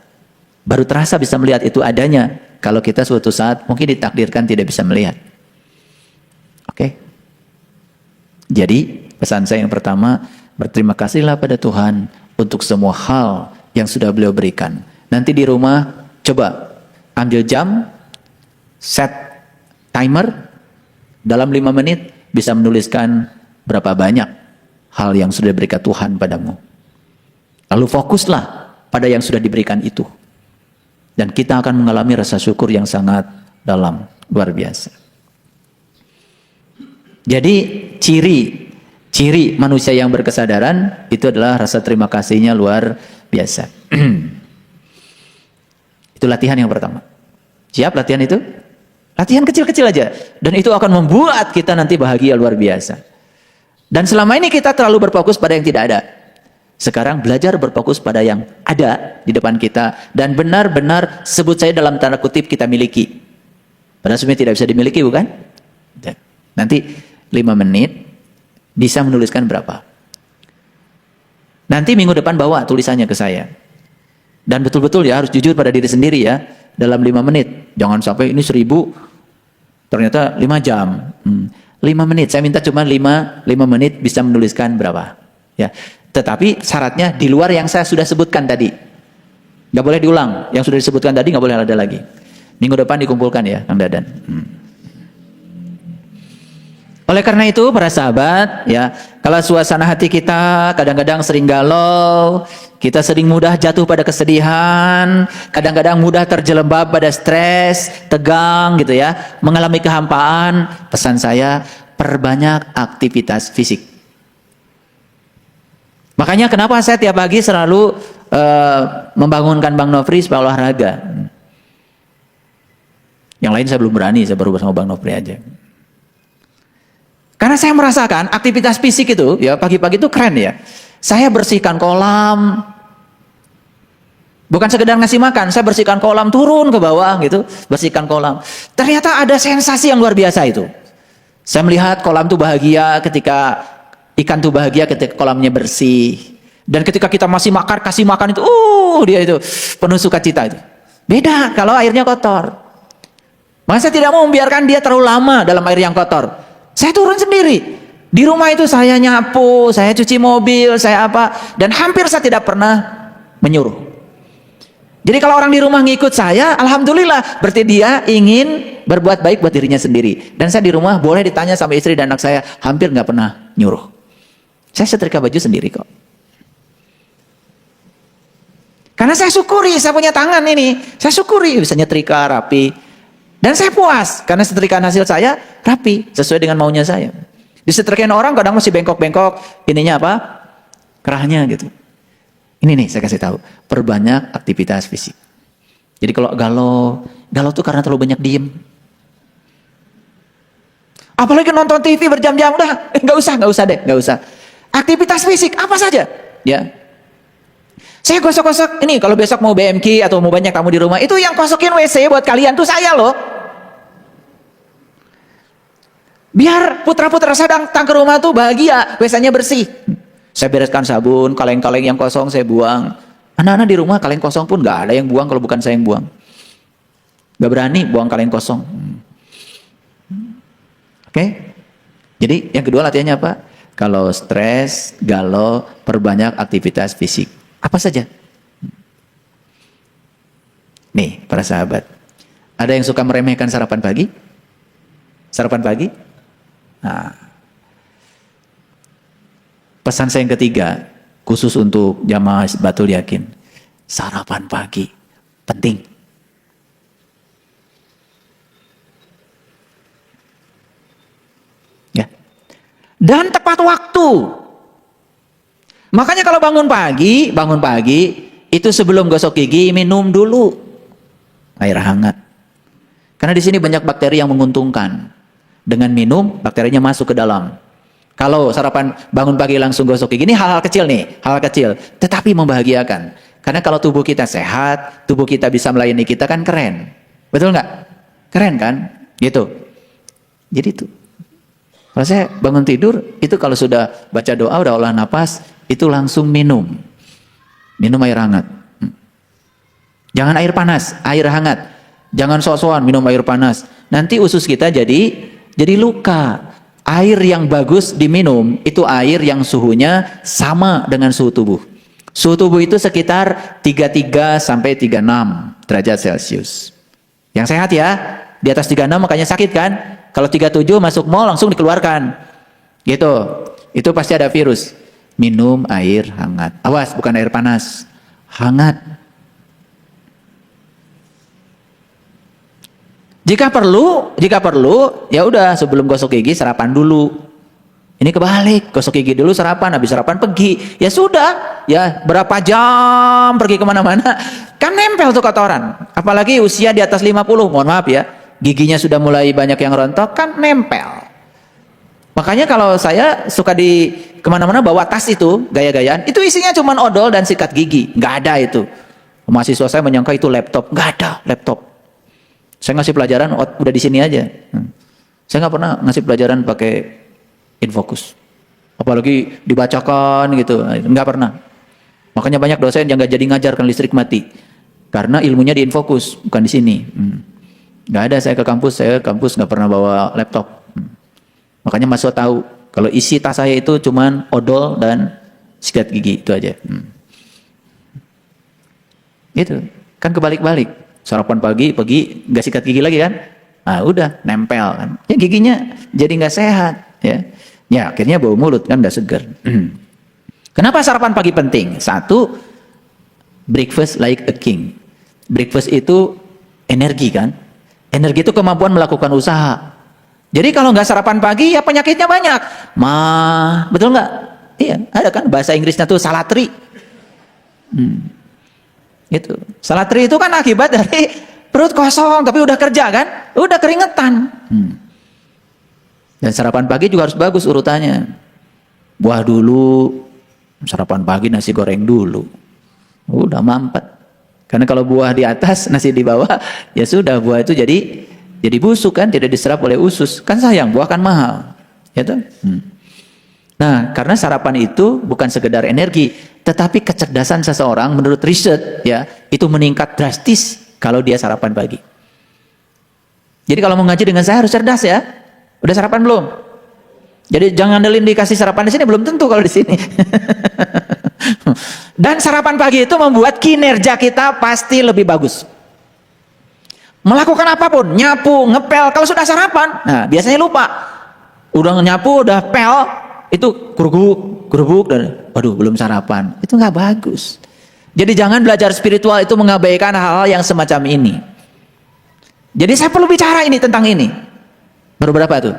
Baru terasa bisa melihat itu adanya kalau kita suatu saat mungkin ditakdirkan tidak bisa melihat. Oke? Jadi pesan saya yang pertama, berterima kasihlah pada Tuhan untuk semua hal yang sudah beliau berikan. Nanti di rumah coba ambil jam, set timer, dalam 5 menit bisa menuliskan berapa banyak hal yang sudah diberikan Tuhan padamu. Lalu fokuslah pada yang sudah diberikan itu. Dan kita akan mengalami rasa syukur yang sangat dalam, luar biasa. Jadi ciri manusia yang berkesadaran itu adalah rasa terima kasihnya luar biasa. Itu latihan yang pertama. Siap latihan itu? Latihan kecil-kecil aja. Dan itu akan membuat kita nanti bahagia luar biasa. Dan selama ini kita terlalu berfokus pada yang tidak ada. Sekarang belajar berfokus pada yang ada di depan kita. Dan benar-benar sebut saya dalam tanda kutip kita miliki. Padahal sebenarnya tidak bisa dimiliki, bukan? Nanti 5 menit bisa menuliskan berapa. Nanti minggu depan bawa tulisannya ke saya. Dan betul-betul ya harus jujur pada diri sendiri ya. Dalam 5 menit. Jangan sampai ini 1000 ternyata 5 jam. 5 menit. Saya minta cuma 5 menit bisa menuliskan berapa. Ya. Tetapi syaratnya di luar yang saya sudah sebutkan tadi. Nggak boleh diulang. Yang sudah disebutkan tadi nggak boleh ada lagi. Minggu depan dikumpulkan ya, Kang Dadan. Oleh karena itu, para sahabat, ya, kalau suasana hati kita kadang-kadang sering galau, kita sering mudah jatuh pada kesedihan, kadang-kadang mudah terjelembab pada stres, tegang gitu ya, mengalami kehampaan, pesan saya, perbanyak aktivitas fisik. Makanya kenapa saya tiap pagi selalu membangunkan Bang Nofri supaya olahraga. Yang lain saya belum berani, saya baru bersama Bang Nofri aja. Karena saya merasakan aktivitas fisik itu, ya pagi-pagi itu keren ya. Saya bersihkan kolam, bukan sekedar ngasih makan, saya bersihkan kolam, turun ke bawah gitu, bersihkan kolam. Ternyata ada sensasi yang luar biasa itu. Saya melihat kolam itu bahagia ketika, ikan itu bahagia ketika kolamnya bersih. Dan ketika kita masih makan, kasih makan itu, dia itu penuh sukacita itu. Beda kalau airnya kotor. Maka saya tidak mau membiarkan dia terlalu lama dalam air yang kotor. Saya turun sendiri. Di rumah itu saya nyapu, saya cuci mobil, saya apa. Dan hampir saya tidak pernah menyuruh. Jadi kalau orang di rumah ngikut saya, alhamdulillah. Berarti dia ingin berbuat baik buat dirinya sendiri. Dan saya di rumah boleh ditanya sama istri dan anak saya, hampir nggak pernah nyuruh. Saya setrika baju sendiri kok. Karena saya syukuri, saya punya tangan ini. Saya syukuri bisa nyetrika rapi. Dan saya puas, karena setrikaan hasil saya rapi, sesuai dengan maunya saya. Disetrikain orang kadang masih bengkok-bengkok, ininya apa? Kerahnya gitu. Ini nih saya kasih tahu, perbanyak aktivitas fisik. Jadi kalau galau tuh karena terlalu banyak diem. Apalagi nonton TV berjam-jam, udah nggak usah. Aktivitas fisik apa saja, ya. Saya gosok-gosok, ini kalau besok mau BMK atau mau banyak tamu di rumah, itu yang kosokin WC buat kalian tuh saya loh. Biar putra-putra saya datang ke rumah tuh bahagia, WC-nya bersih. Saya bereskan sabun, kaleng-kaleng yang kosong saya buang. Anak-anak di rumah kaleng kosong pun nggak ada yang buang kalau bukan saya yang buang. Nggak berani buang kaleng kosong. Oke? Jadi yang kedua latihannya apa? Kalau stres, galau, perbanyak aktivitas fisik. Apa saja? Nih, para sahabat. Ada yang suka meremehkan sarapan pagi? Sarapan pagi? Nah. Pesan saya yang ketiga, khusus untuk jamaah Batul Yakin. Sarapan pagi, penting. Ya. Dan tepat waktu. Makanya kalau bangun pagi, itu sebelum gosok gigi minum dulu air hangat. Karena di sini banyak bakteri yang menguntungkan. Dengan minum, bakterinya masuk ke dalam. Kalau sarapan bangun pagi langsung gosok gigi, ini hal-hal kecil nih, hal kecil, tetapi membahagiakan. Karena kalau tubuh kita sehat, tubuh kita bisa melayani kita kan keren. Betul nggak? Keren kan? Gitu. Jadi itu. Kalau saya bangun tidur, itu kalau sudah baca doa, udah olah napas, itu langsung minum. Minum air hangat. Jangan air panas, air hangat. Jangan sok-sokan minum air panas. Nanti usus kita jadi luka. Air yang bagus diminum, itu air yang suhunya sama dengan suhu tubuh. Suhu tubuh itu sekitar 33 sampai 36 derajat Celcius. Yang sehat ya, di atas 36 makanya sakit kan? Kalau 37 masuk mall langsung dikeluarkan. Gitu. Itu pasti ada virus. Minum air hangat. Awas, bukan air panas. Hangat. Jika perlu, ya udah sebelum gosok gigi sarapan dulu. Ini kebalik, gosok gigi dulu sarapan, habis sarapan pergi. Ya sudah, ya berapa jam pergi kemana-mana. Kan nempel tuh kotoran. Apalagi usia di atas 50, mohon maaf ya. Giginya sudah mulai banyak yang rontok, kan nempel. Makanya kalau saya suka di kemana-mana bawa tas itu, gaya-gayaan, itu isinya cuma odol dan sikat gigi. Nggak ada itu. Mahasiswa saya menyangka itu laptop. Nggak ada laptop. Saya ngasih pelajaran, udah di sini aja. Saya nggak pernah ngasih pelajaran pakai infocus. Apalagi dibacakan gitu, nggak pernah. Makanya banyak dosen yang nggak jadi ngajar kan listrik mati. Karena ilmunya di infocus, bukan di sini. Nggak ada saya ke kampus nggak pernah bawa laptop. Makanya mahasiswa tahu, kalau isi tas saya itu cuman odol dan sikat gigi, itu aja. Itu, kan kebalik-balik. Sarapan pagi nggak sikat gigi lagi kan? Ah udah nempel kan? Ya giginya jadi nggak sehat ya. Ya akhirnya bau mulut kan nggak segar. Kenapa sarapan pagi penting? Satu, breakfast like a king. Breakfast itu energi kan? Energi itu kemampuan melakukan usaha. Jadi kalau nggak sarapan pagi ya penyakitnya banyak. Betul nggak? Iya, ada kan bahasa Inggrisnya tuh salatri. Itu. Salatri itu kan akibat dari perut kosong tapi udah kerja kan? Udah keringetan. Dan sarapan pagi juga harus bagus urutannya. Buah dulu, sarapan pagi nasi goreng dulu. Udah mampet. Karena kalau buah di atas, nasi di bawah, ya sudah buah itu jadi busuk kan, tidak diserap oleh usus. Kan sayang, buah kan mahal. Ya toh? Nah, karena sarapan itu bukan sekedar energi, tetapi kecerdasan seseorang menurut riset ya, itu meningkat drastis kalau dia sarapan pagi. Jadi kalau mau ngaji dengan saya harus cerdas ya. Udah sarapan belum? Jadi jangan ngandelin dikasih sarapan di sini, belum tentu kalau di sini. Dan sarapan pagi itu membuat kinerja kita pasti lebih bagus. Melakukan apapun, nyapu, ngepel, kalau sudah sarapan, nah biasanya lupa. Udah nyapu, udah pel, itu gerubuk dan waduh belum sarapan. Itu nggak bagus. Jadi jangan belajar spiritual itu mengabaikan hal-hal yang semacam ini. Jadi saya perlu bicara ini tentang ini. Baru berapa tuh?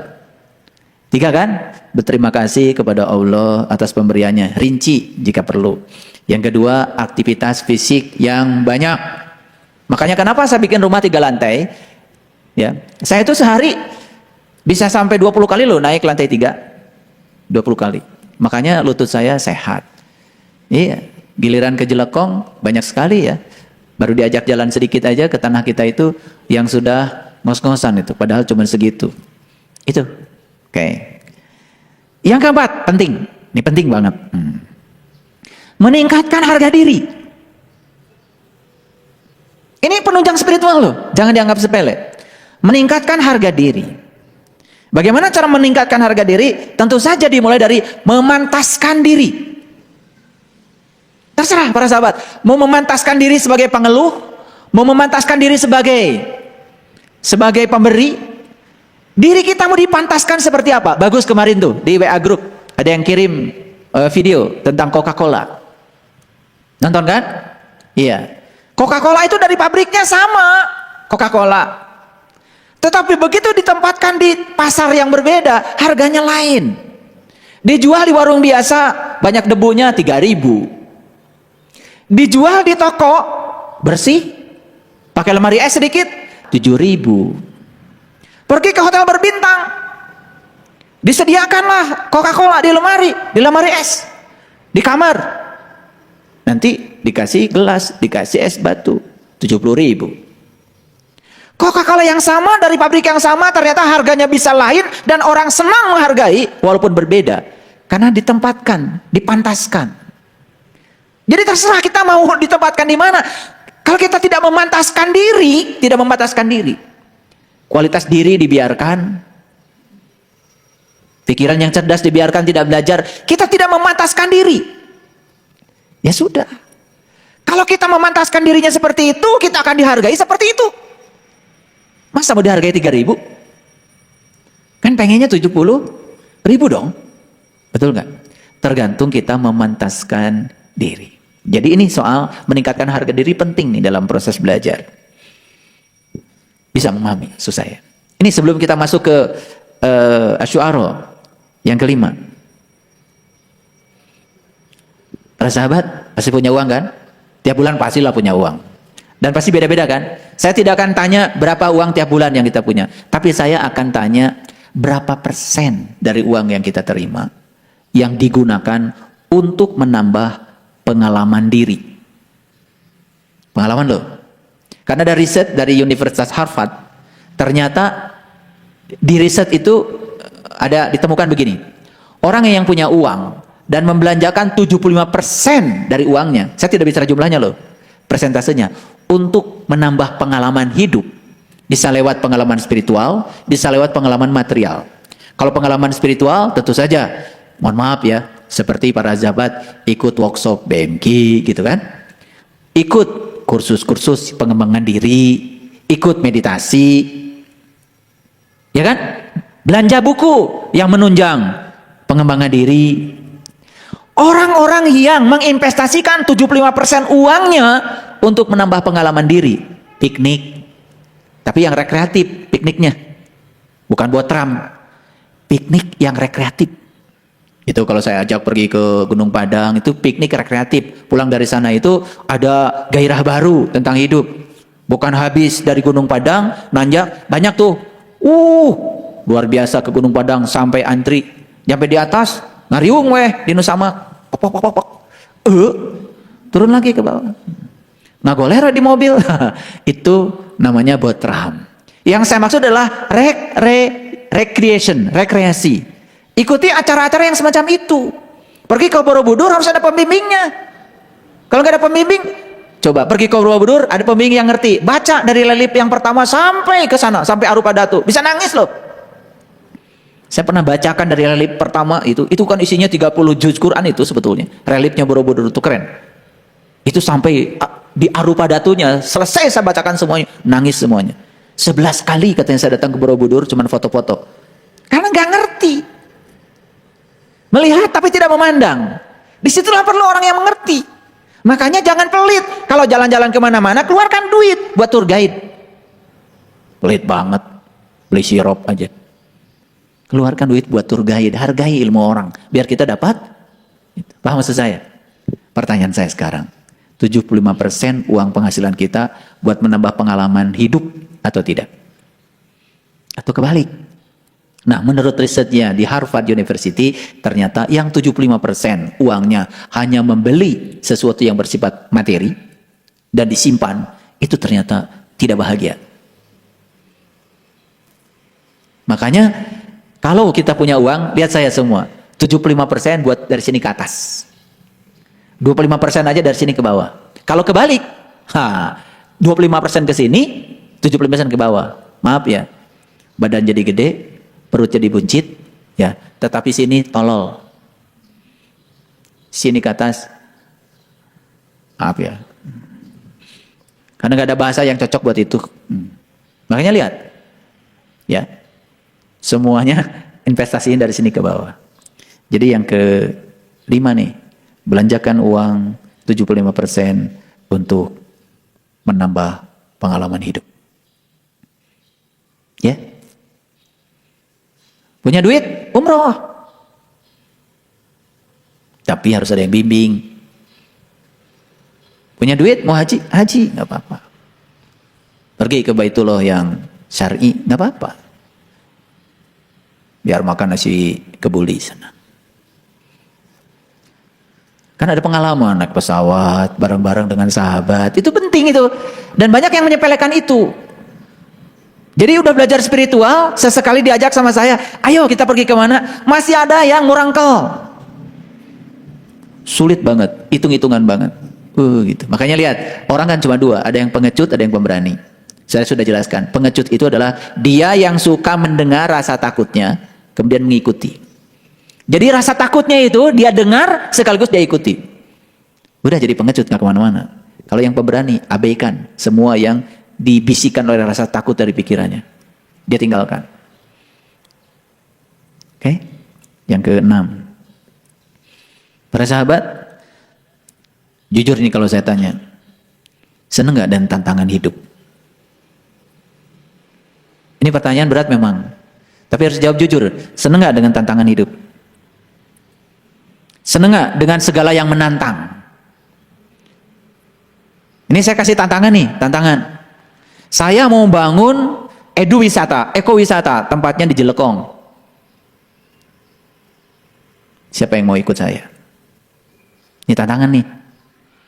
3 kan? Berterima kasih kepada Allah atas pemberiannya. Rinci jika perlu. Yang kedua, aktivitas fisik yang banyak. Makanya kenapa saya bikin rumah 3 lantai? Ya, saya itu sehari bisa sampai 20 kali loh naik lantai 3. 20 kali. Makanya lutut saya sehat. Iya, giliran ke Jelekong banyak sekali ya. Baru diajak jalan sedikit aja ke tanah kita itu yang sudah ngos-ngosan itu. Padahal cuma segitu. Itu. Oke. Yang keempat, penting. Ini penting banget. Meningkatkan harga diri. Ini penunjang spiritual loh. Jangan dianggap sepele. Meningkatkan harga diri. Bagaimana cara meningkatkan harga diri? Tentu saja dimulai dari memantaskan diri. Terserah para sahabat. Mau memantaskan diri sebagai pengeluh, mau memantaskan diri sebagai pemberi. Diri kita mau dipantaskan seperti apa? Bagus kemarin tuh di WA Group ada yang kirim video tentang Coca-Cola. Nonton kan? Iya. Coca-Cola itu dari pabriknya sama Coca-Cola. Tetapi begitu ditempatkan di pasar yang berbeda, harganya lain. Dijual di warung biasa, banyak debunya 3.000. Dijual di toko bersih, pakai lemari es sedikit, 7.000. Pergi ke hotel berbintang, disediakanlah Coca-Cola di lemari es, di kamar. Nanti dikasih gelas, dikasih es batu, 70.000. Coca-Cola yang sama dari pabrik yang sama ternyata harganya bisa lain dan orang senang menghargai walaupun berbeda karena ditempatkan, dipantaskan. Jadi terserah kita mau ditempatkan di mana. Kalau kita tidak memantaskan diri, kualitas diri dibiarkan, pikiran yang cerdas dibiarkan tidak belajar, kita tidak memantaskan diri. Ya sudah. Kalau kita memantaskan dirinya seperti itu, kita akan dihargai seperti itu. Masa mau dihargai 3.000? Kan pengennya 70.000 dong. Betul nggak? Tergantung kita memantaskan diri. Jadi ini soal meningkatkan harga diri penting nih dalam proses belajar. Bisa memahami maksud saya. Ini sebelum kita masuk ke Asy-Syu'ara yang kelima. Para sahabat pasti punya uang kan? Tiap bulan pastilah punya uang. Dan pasti beda-beda kan? Saya tidak akan tanya berapa uang tiap bulan yang kita punya. Tapi saya akan tanya berapa persen dari uang yang kita terima yang digunakan untuk menambah pengalaman diri. Pengalaman loh. Karena ada riset dari Universitas Harvard, ternyata di riset itu ada ditemukan begini. Orang yang punya uang dan membelanjakan 75% dari uangnya, saya tidak bicara jumlahnya loh, persentasenya, untuk menambah pengalaman hidup. Bisa lewat pengalaman spiritual, bisa lewat pengalaman material. Kalau pengalaman spiritual tentu saja, mohon maaf ya, seperti para sahabat ikut workshop BMK gitu kan, ikut kursus-kursus pengembangan diri, ikut meditasi, ya kan, belanja buku yang menunjang pengembangan diri. Orang-orang yang menginvestasikan 75% uangnya untuk menambah pengalaman diri, piknik, tapi yang rekreatif pikniknya, bukan buat Trump, piknik yang rekreatif. Itu kalau saya ajak pergi ke Gunung Padang, itu piknik rekreatif. Pulang dari sana itu ada gairah baru tentang hidup. Bukan habis dari Gunung Padang, nanjak, banyak tuh. Luar biasa ke Gunung Padang sampai antri. Sampai di atas, ngariung weh, di Nusamak. Turun lagi ke bawah. Ngagolera di mobil. Itu namanya botram. Yang saya maksud adalah rekreasi. Ikuti acara-acara yang semacam itu. Pergi ke Borobudur harus ada pembimbingnya. Kalau nggak ada pembimbing, coba pergi ke Borobudur, ada pembimbing yang ngerti. Baca dari relief yang pertama sampai ke sana, sampai Arupa Datu. Bisa nangis loh. Saya pernah bacakan dari relief pertama itu kan isinya 30 juz Quran itu sebetulnya. Reliefnya Borobudur itu keren. Itu sampai di Arupa Datunya, selesai saya bacakan semuanya, nangis semuanya. 11 kali katanya saya datang ke Borobudur, cuman foto-foto. Karena nggak ngerti. Melihat tapi tidak memandang. Disitulah perlu orang yang mengerti. Makanya jangan pelit. Kalau jalan-jalan kemana-mana, keluarkan duit buat tour guide. Pelit banget. Beli sirup aja. Keluarkan duit buat tour guide. Hargai ilmu orang. Biar kita dapat. Paham maksud saya? Pertanyaan saya sekarang. 75% uang penghasilan kita buat menambah pengalaman hidup atau tidak? Atau kebalik? Nah, menurut risetnya di Harvard University, ternyata yang 75% uangnya hanya membeli sesuatu yang bersifat materi dan disimpan, itu ternyata tidak bahagia. Makanya, kalau kita punya uang, lihat saya semua, 75% buat dari sini ke atas. 25% aja dari sini ke bawah. Kalau kebalik, 25% ke sini, 75% ke bawah. Maaf ya, badan jadi gede, perut jadi buncit, ya. Tetapi sini tolol. Sini ke atas, maaf ya. Karena nggak ada bahasa yang cocok buat itu. Makanya lihat, ya. Semuanya investasiin dari sini ke bawah. Jadi yang ke-5 nih, belanjakan uang 75% untuk menambah pengalaman hidup. Ya. Punya duit, umroh. Tapi harus ada yang bimbing. Punya duit, mau haji, nggak apa-apa. Pergi ke Baitullah yang syar'i, nggak apa-apa. Biar makan nasi kebuli sana. Kan ada pengalaman naik pesawat bareng-bareng dengan sahabat. Itu penting itu. Dan banyak yang menyepelekan itu. Jadi udah belajar spiritual, sesekali diajak sama saya, ayo kita pergi kemana? Masih ada yang ngurangkel. Sulit banget, hitung-hitungan banget. Gitu. Makanya lihat, orang kan cuma dua, ada yang pengecut, ada yang pemberani. Saya sudah jelaskan, pengecut itu adalah dia yang suka mendengar rasa takutnya, kemudian mengikuti. Jadi rasa takutnya itu dia dengar, sekaligus dia ikuti. Udah jadi pengecut, gak kemana-mana. Kalau yang pemberani, abaikan semua yang dibisikkan oleh rasa takut dari pikirannya. Dia tinggalkan. Oke? Yang keenam. Para sahabat, jujur nih kalau saya tanya, seneng gak dan tantangan hidup? Ini pertanyaan berat memang. Tapi harus jawab jujur. Seneng gak dengan tantangan hidup? Seneng gak dengan segala yang menantang? Ini saya kasih tantangan nih, tantangan. Saya mau bangun ekowisata, tempatnya di Jelekong. Siapa yang mau ikut saya? Ini tantangan nih,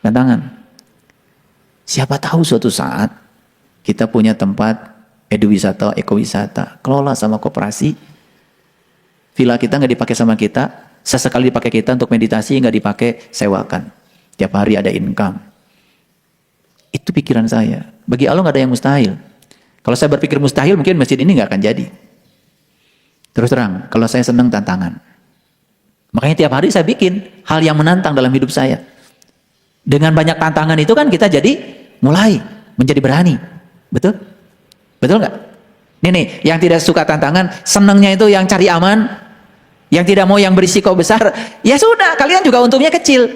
tantangan. Siapa tahu suatu saat kita punya tempat ekowisata, kelola sama koperasi. Villa kita nggak dipakai sama kita, sesekali dipakai kita untuk meditasi, nggak dipakai sewakan. Tiap hari ada income. Itu pikiran saya. Bagi Allah nggak ada yang mustahil. Kalau saya berpikir mustahil, mungkin masjid ini nggak akan jadi. Terus terang, kalau saya senang tantangan. Makanya tiap hari saya bikin hal yang menantang dalam hidup saya. Dengan banyak tantangan itu kan kita jadi mulai menjadi berani. Betul? Betul nggak? Nih, yang tidak suka tantangan, senangnya itu yang cari aman, yang tidak mau yang berisiko besar. Ya sudah, kalian juga untungnya kecil.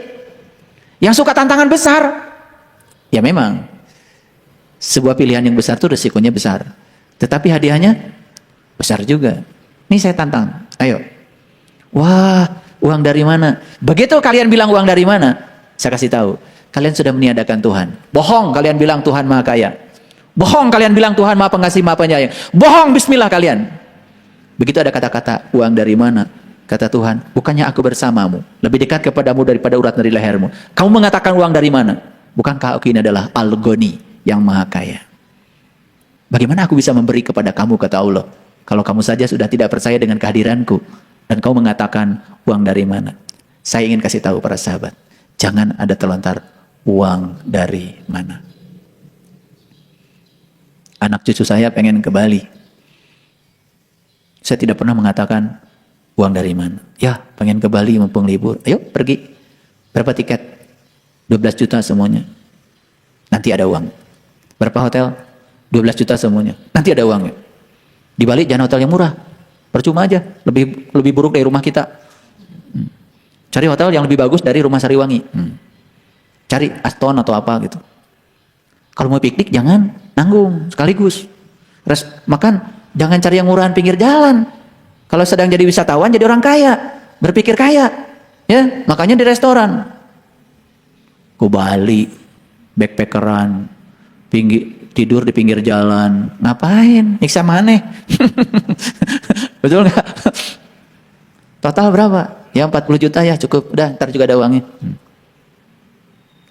Yang suka tantangan besar, ya memang sebuah pilihan yang besar itu resikonya besar, tetapi hadiahnya besar juga. Ini saya tantang, ayo. Wah, uang dari mana? Begitu kalian bilang uang dari mana, saya kasih tahu, kalian sudah meniadakan Tuhan. Bohong kalian bilang Tuhan Maha Kaya. Bohong kalian bilang Tuhan Maha Pengasih, Maha Penyayang. Bohong, bismillah kalian. Begitu ada kata-kata uang dari mana, kata Tuhan, bukannya aku bersamamu, lebih dekat kepadamu daripada urat dari lehermu. Kamu mengatakan uang dari mana? Bukankah aku ini adalah Al-Ghani, yang Maha Kaya? Bagaimana aku bisa memberi kepada kamu, kata Allah, kalau kamu saja sudah tidak percaya dengan kehadiranku, dan kau mengatakan uang dari mana? Saya ingin kasih tahu para sahabat, jangan ada terlontar uang dari mana. Anak cucu saya pengen ke Bali. Saya tidak pernah mengatakan uang dari mana. Ya, pengen ke Bali mumpung libur. Ayo pergi. Berapa tiket? 12 juta semuanya. Nanti ada uang. Berapa hotel? 12 juta semuanya. Nanti ada uangnya. Di Bali jangan hotel yang murah. Percuma aja. Lebih buruk dari rumah kita. Cari hotel yang lebih bagus dari rumah Sariwangi. Cari Aston atau apa gitu. Kalau mau piknik jangan nanggung sekaligus. Makan jangan cari yang murahan pinggir jalan. Kalau sedang jadi wisatawan jadi orang kaya, berpikir kaya. Ya, makanya di restoran. Ke Bali, backpackeran, tidur di pinggir jalan, ngapain? Nyiksa maneh. Betul nggak? Total berapa? Ya 40 juta ya cukup, udah ntar juga ada uangnya.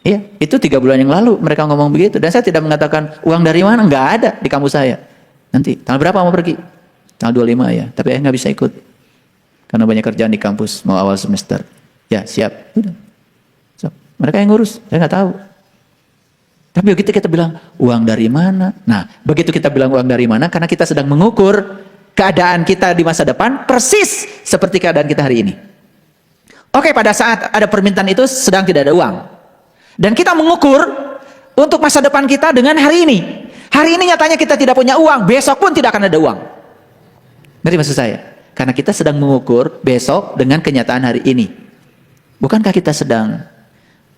Iya, itu 3 bulan yang lalu mereka ngomong begitu. Dan saya tidak mengatakan uang dari mana, nggak ada di kampus saya. Nanti, tanggal berapa mau pergi? Tanggal 25 ya, tapi nggak bisa ikut. Karena banyak kerjaan di kampus, mau awal semester. Ya, siap. Udah. So, mereka yang ngurus, saya nggak tahu. Tapi begitu kita bilang, uang dari mana? Nah, begitu kita bilang uang dari mana, karena kita sedang mengukur keadaan kita di masa depan, persis seperti keadaan kita hari ini. Oke, pada saat ada permintaan itu, sedang tidak ada uang. Dan kita mengukur untuk masa depan kita dengan hari ini. Hari ini nyatanya kita tidak punya uang, besok pun tidak akan ada uang. Ngerti maksud saya? Karena kita sedang mengukur besok dengan kenyataan hari ini. Bukankah kita sedang?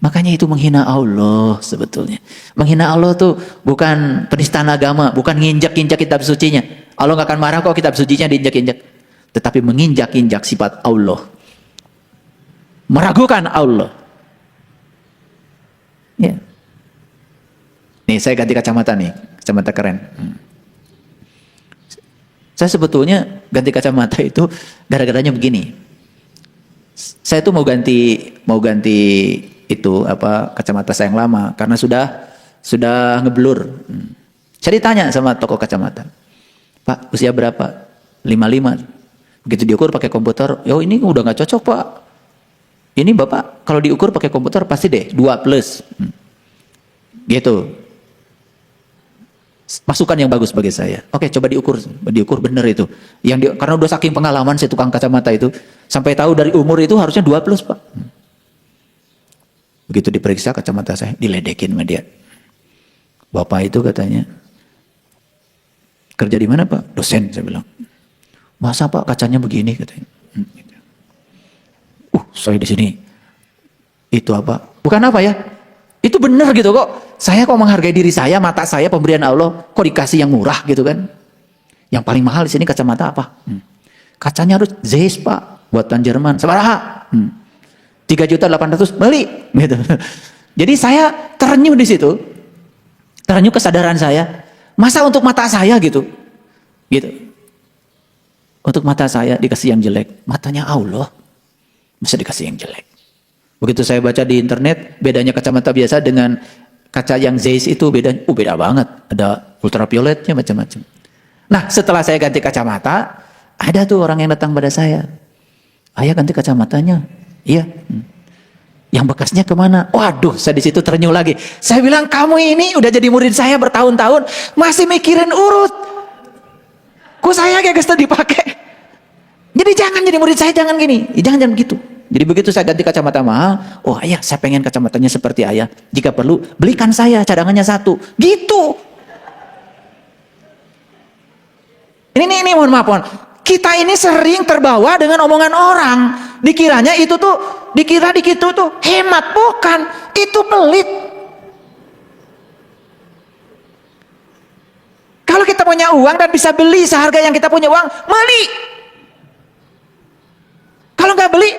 Makanya itu menghina Allah sebetulnya. Menghina Allah tuh bukan penistaan agama, bukan nginjak-injak kitab sucinya. Allah gak akan marah kok kitab sucinya diinjak-injak. Tetapi menginjak-injak sifat Allah. Meragukan Allah. Ya. Nih saya ganti kacamata nih, kacamata keren. Saya sebetulnya ganti kacamata itu gara-garanya begini. Saya tuh mau ganti itu apa kacamata saya yang lama karena sudah ngeblur. Saya ditanya sama toko kacamata. Pak, usia berapa? 55. Begitu diukur pakai komputer, oh ini udah nggak cocok Pak. Ini Bapak kalau diukur pakai komputer pasti deh 2+. Gitu. Masukan yang bagus bagi saya. Oke, coba diukur bener itu. Karena udah saking pengalaman si tukang kacamata itu, sampai tahu dari umur itu harusnya 2+ Pak. Begitu diperiksa kacamata saya, diledekin sama dia. Bapak itu katanya, kerja di mana Pak? Dosen, saya bilang. Masa Pak kacanya begini katanya. Saya di sini. Itu apa? Bukan apa ya? Itu benar gitu kok. Saya kok menghargai diri saya, mata saya pemberian Allah, kok dikasih yang murah gitu kan? Yang paling mahal di sini kacamata apa? Kacanya harus Zeiss Pak, buatan Jerman. Sabaraha? 3.800.000 beli gitu. Jadi saya terenyuh di situ. Terenyuh kesadaran saya. Masa untuk mata saya gitu. Gitu. Untuk mata saya dikasih yang jelek. Matanya Allah bisa dikasih yang jelek. Begitu saya baca di internet, bedanya kacamata biasa dengan kaca yang Zeiss itu beda banget. Ada ultravioletnya macam-macam. Nah, setelah saya ganti kacamata, ada tuh orang yang datang pada saya. Ayah ganti kacamatanya. Iya. Yang bekasnya kemana? Waduh, saya di situ terenyuh lagi. Saya bilang, kamu ini udah jadi murid saya bertahun-tahun, masih mikirin urut. Kok saya kayak gesta dipakai? Jadi jangan jadi murid saya, jangan gini. Jangan begitu. Jadi begitu saya ganti kacamata mahal, oh ayah saya pengen kacamatanya seperti ayah. Jika perlu, belikan saya cadangannya 1. Gitu. Ini mohon maaf. Kita ini sering terbawa dengan omongan orang. Dikiranya itu tuh, dikira dikit tuh hemat. Bukan, itu pelit. Kalau kita punya uang dan bisa beli seharga yang kita punya uang, beli. Kalau nggak beli,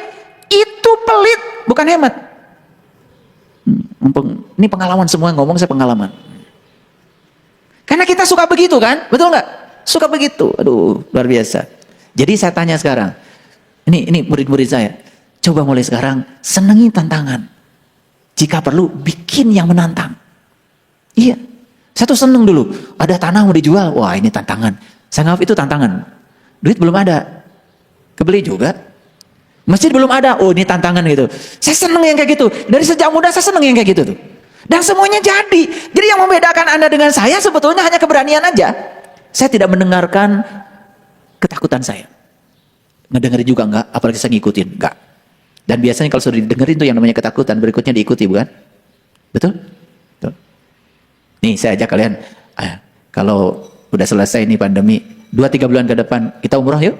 itu pelit, bukan hemat. Ini pengalaman semua ngomong, saya pengalaman. Karena kita suka begitu kan, betul nggak? Suka begitu, aduh luar biasa. Jadi saya tanya sekarang, ini murid-murid saya, coba mulai sekarang senangi tantangan. Jika perlu bikin yang menantang. Iya, saya tuh seneng dulu. Ada tanah mau dijual, wah ini tantangan. Saya nganggap itu tantangan. Duit belum ada, kebeli juga. Masjid belum ada, oh ini tantangan gitu. Saya seneng yang kayak gitu. Dari sejak muda saya seneng yang kayak gitu tuh. Dan semuanya jadi. Jadi yang membedakan Anda dengan saya sebetulnya hanya keberanian aja. Saya tidak mendengarkan ketakutan saya. Ngedengerin juga enggak, apalagi saya ngikutin, enggak. Dan biasanya kalau sudah didengerin tuh yang namanya ketakutan, berikutnya diikuti, bukan? Betul? Betul. Nih saya ajak kalian, kalau udah selesai nih pandemi, 2-3 bulan ke depan, kita umroh yuk?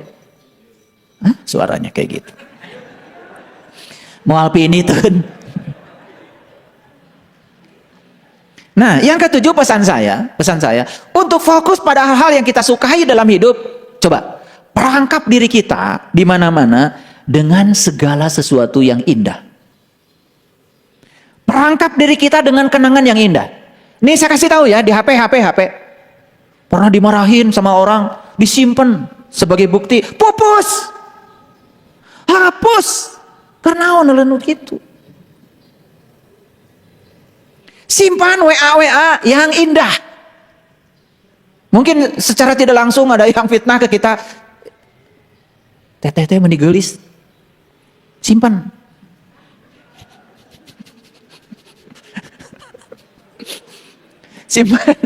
Hah? Suaranya kayak gitu. Mau alpini tuh. Nah, yang ketujuh pesan saya untuk fokus pada hal-hal yang kita sukai dalam hidup. Coba perangkap diri kita di mana-mana dengan segala sesuatu yang indah. Perangkap diri kita dengan kenangan yang indah. Nih saya kasih tahu ya, di HP pernah dimarahin sama orang, disimpan sebagai bukti, pupus, hapus. Karena ono gitu. Simpan WA yang indah. Mungkin secara tidak langsung ada yang fitnah ke kita. Teteh menigelis. Simpan. Simpan.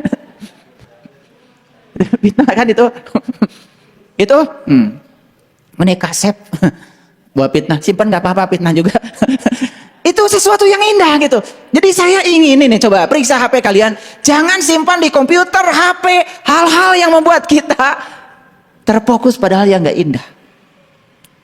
Fitnah kan itu. Itu kasep. Buat fitnah, simpan nggak apa-apa, fitnah juga. Itu sesuatu yang indah gitu. Jadi saya ingin ini coba periksa HP kalian, jangan simpan di komputer, HP, hal-hal yang membuat kita terfokus pada hal yang nggak indah.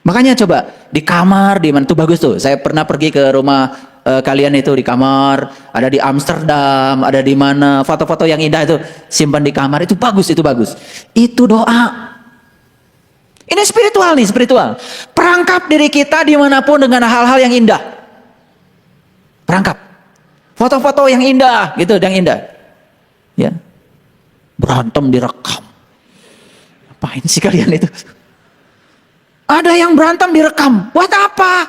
Makanya coba di kamar, di mana tuh bagus tuh. Saya pernah pergi ke rumah kalian itu di kamar, ada di Amsterdam, ada di mana, foto-foto yang indah itu simpan di kamar, itu bagus, itu bagus. Itu doa. Ini spiritual nih, spiritual. Perangkap diri kita dimanapun dengan hal-hal yang indah. Perangkap. Foto-foto yang indah, gitu, yang indah. Ya. Berantem direkam. Apain sih kalian itu? Ada yang berantem direkam. Buat apa?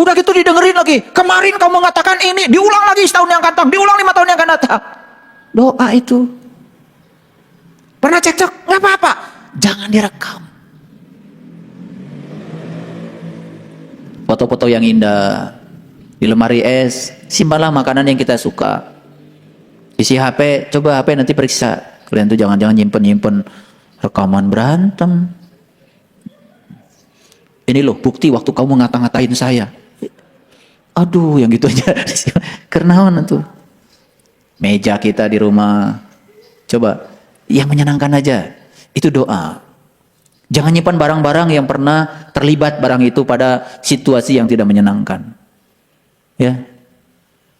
Udah gitu didengerin lagi. Kemarin kamu mengatakan ini, diulang lagi setahun yang akan datang, diulang 5 tahun yang akan datang. Doa itu. Pernah cekcok? Nggak apa-apa. Jangan direkam. Foto-foto yang indah. Di lemari es, simpanlah makanan yang kita suka. Isi HP, coba HP nanti periksa. Kalian tuh jangan-jangan nyimpen rekaman berantem. Ini loh bukti waktu kamu ngata-ngatain saya. Aduh, yang gitu aja. Kenaon tuh. Meja kita di rumah. Coba, yang menyenangkan aja. Itu doa. Jangan nyimpan barang-barang yang pernah terlibat barang itu pada situasi yang tidak menyenangkan. Ya.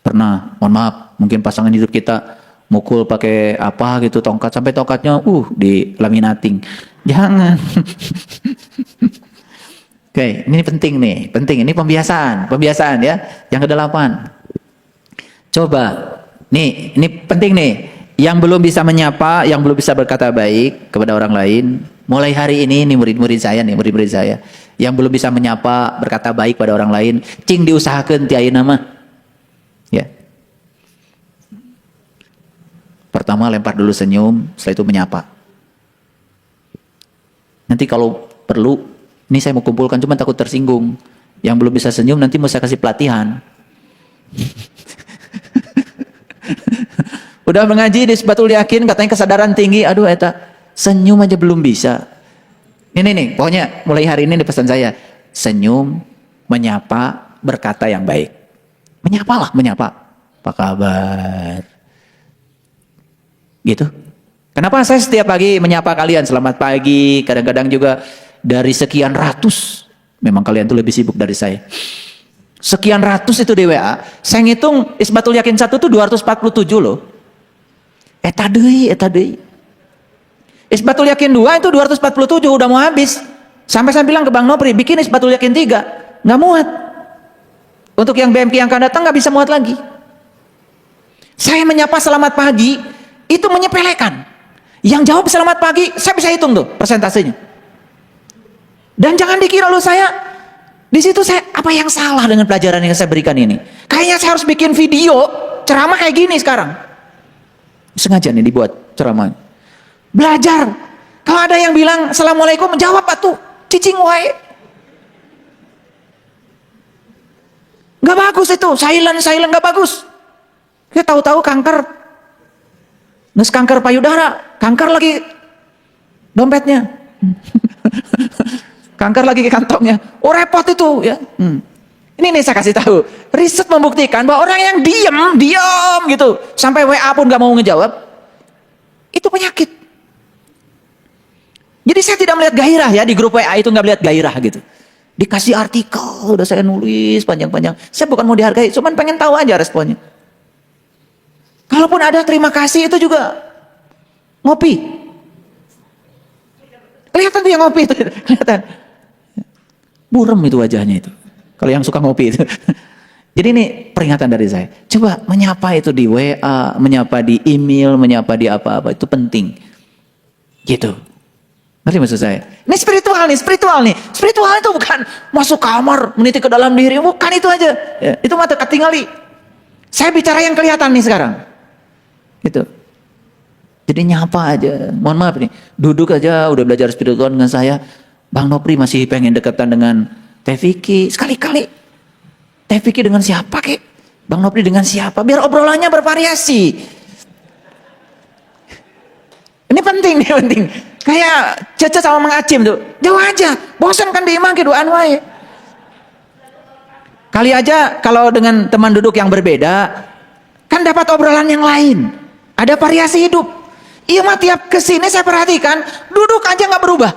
Pernah, mohon maaf, mungkin pasangan hidup kita mukul pakai apa gitu, tongkat, sampai tongkatnya di laminating. Jangan. Oke, ini penting nih, penting. Ini pembiasaan ya. Yang ke-8. Coba, nih, ini penting nih. Yang belum bisa menyapa, yang belum bisa berkata baik kepada orang lain, mulai hari ini murid-murid saya, yang belum bisa menyapa, berkata baik pada orang lain, cing diusahakeun ti ayeuna mah. Ya. Pertama lempar dulu senyum, setelah itu menyapa. Nanti kalau perlu, ini saya mau kumpulkan, cuma takut tersinggung. Yang belum bisa senyum nanti mau saya kasih pelatihan. Udah mengaji di Sebatul Yakin, katanya kesadaran tinggi, aduh eta, senyum aja belum bisa. Ini nih, pokoknya mulai hari ini di pesan saya, senyum, menyapa, berkata yang baik. Menyapalah, menyapa. Apa kabar? Gitu. Kenapa saya setiap pagi menyapa kalian, selamat pagi, kadang-kadang juga dari sekian ratus, memang kalian tuh lebih sibuk dari saya. Sekian ratus itu di WA, saya ngitung Isbatul Yakin 1 tuh 247 loh. Eta deui. Isbatul Yakin 2 itu 247, udah mau habis. Sampai saya bilang ke Bang Nopri, bikin Isbatul Yakin 3, nggak muat. Untuk yang BMK yang akan datang nggak bisa muat lagi. Saya menyapa selamat pagi, itu menyepelekan. Yang jawab selamat pagi, saya bisa hitung tuh persentasenya. Dan jangan dikira loh saya, di situ saya, apa yang salah dengan pelajaran yang saya berikan ini? Kayaknya saya harus bikin video ceramah kayak gini sekarang. Sengaja nih dibuat ceramah. Belajar. Kalau ada yang bilang assalamualaikum, jawab atuh, cicing wae. Gak bagus itu, silent gak bagus. Kita tahu-tahu kanker, kanker payudara, kanker lagi dompetnya. Kanker lagi ke kantongnya. Oh repot itu ya. Ini nih saya kasih tahu. Riset membuktikan bahwa orang yang diam gitu, sampai WA pun gak mau ngejawab, itu penyakit. Jadi saya tidak melihat gairah ya, di grup WA itu gak melihat gairah gitu. Dikasih artikel, udah saya nulis panjang-panjang. Saya bukan mau dihargai, cuman pengen tahu aja responnya. Kalaupun ada terima kasih itu juga ngopi. Kelihatan tuh yang ngopi itu, kelihatan. Burem itu wajahnya itu. Kalau yang suka ngopi itu. Jadi ini peringatan dari saya. Coba menyapa itu di WA, menyapa di email, menyapa di apa-apa, itu penting. Gitu. Ngerti maksud saya? Ini spiritual nih. Spiritual itu bukan masuk kamar, meniti ke dalam diri, bukan itu aja. Ya, itu mata ketinggali. Saya bicara yang kelihatan nih sekarang. Gitu. Jadi nyapa aja. Mohon maaf nih, duduk aja udah belajar spiritual dengan saya. Bang Nopri masih pengen dekatan dengan Teh Vicky. Sekali-kali Teh Vicky dengan siapa kek? Bang Nopri dengan siapa? Biar obrolannya bervariasi. Ini penting nih, penting. Kayak Cece sama Mang Acim tuh. Jauh aja. Bosan kan di imah keduaan wae. Kali aja kalau dengan teman duduk yang berbeda, kan dapat obrolan yang lain. Ada variasi hidup. Iya mah tiap kesini saya perhatikan, duduk aja nggak berubah.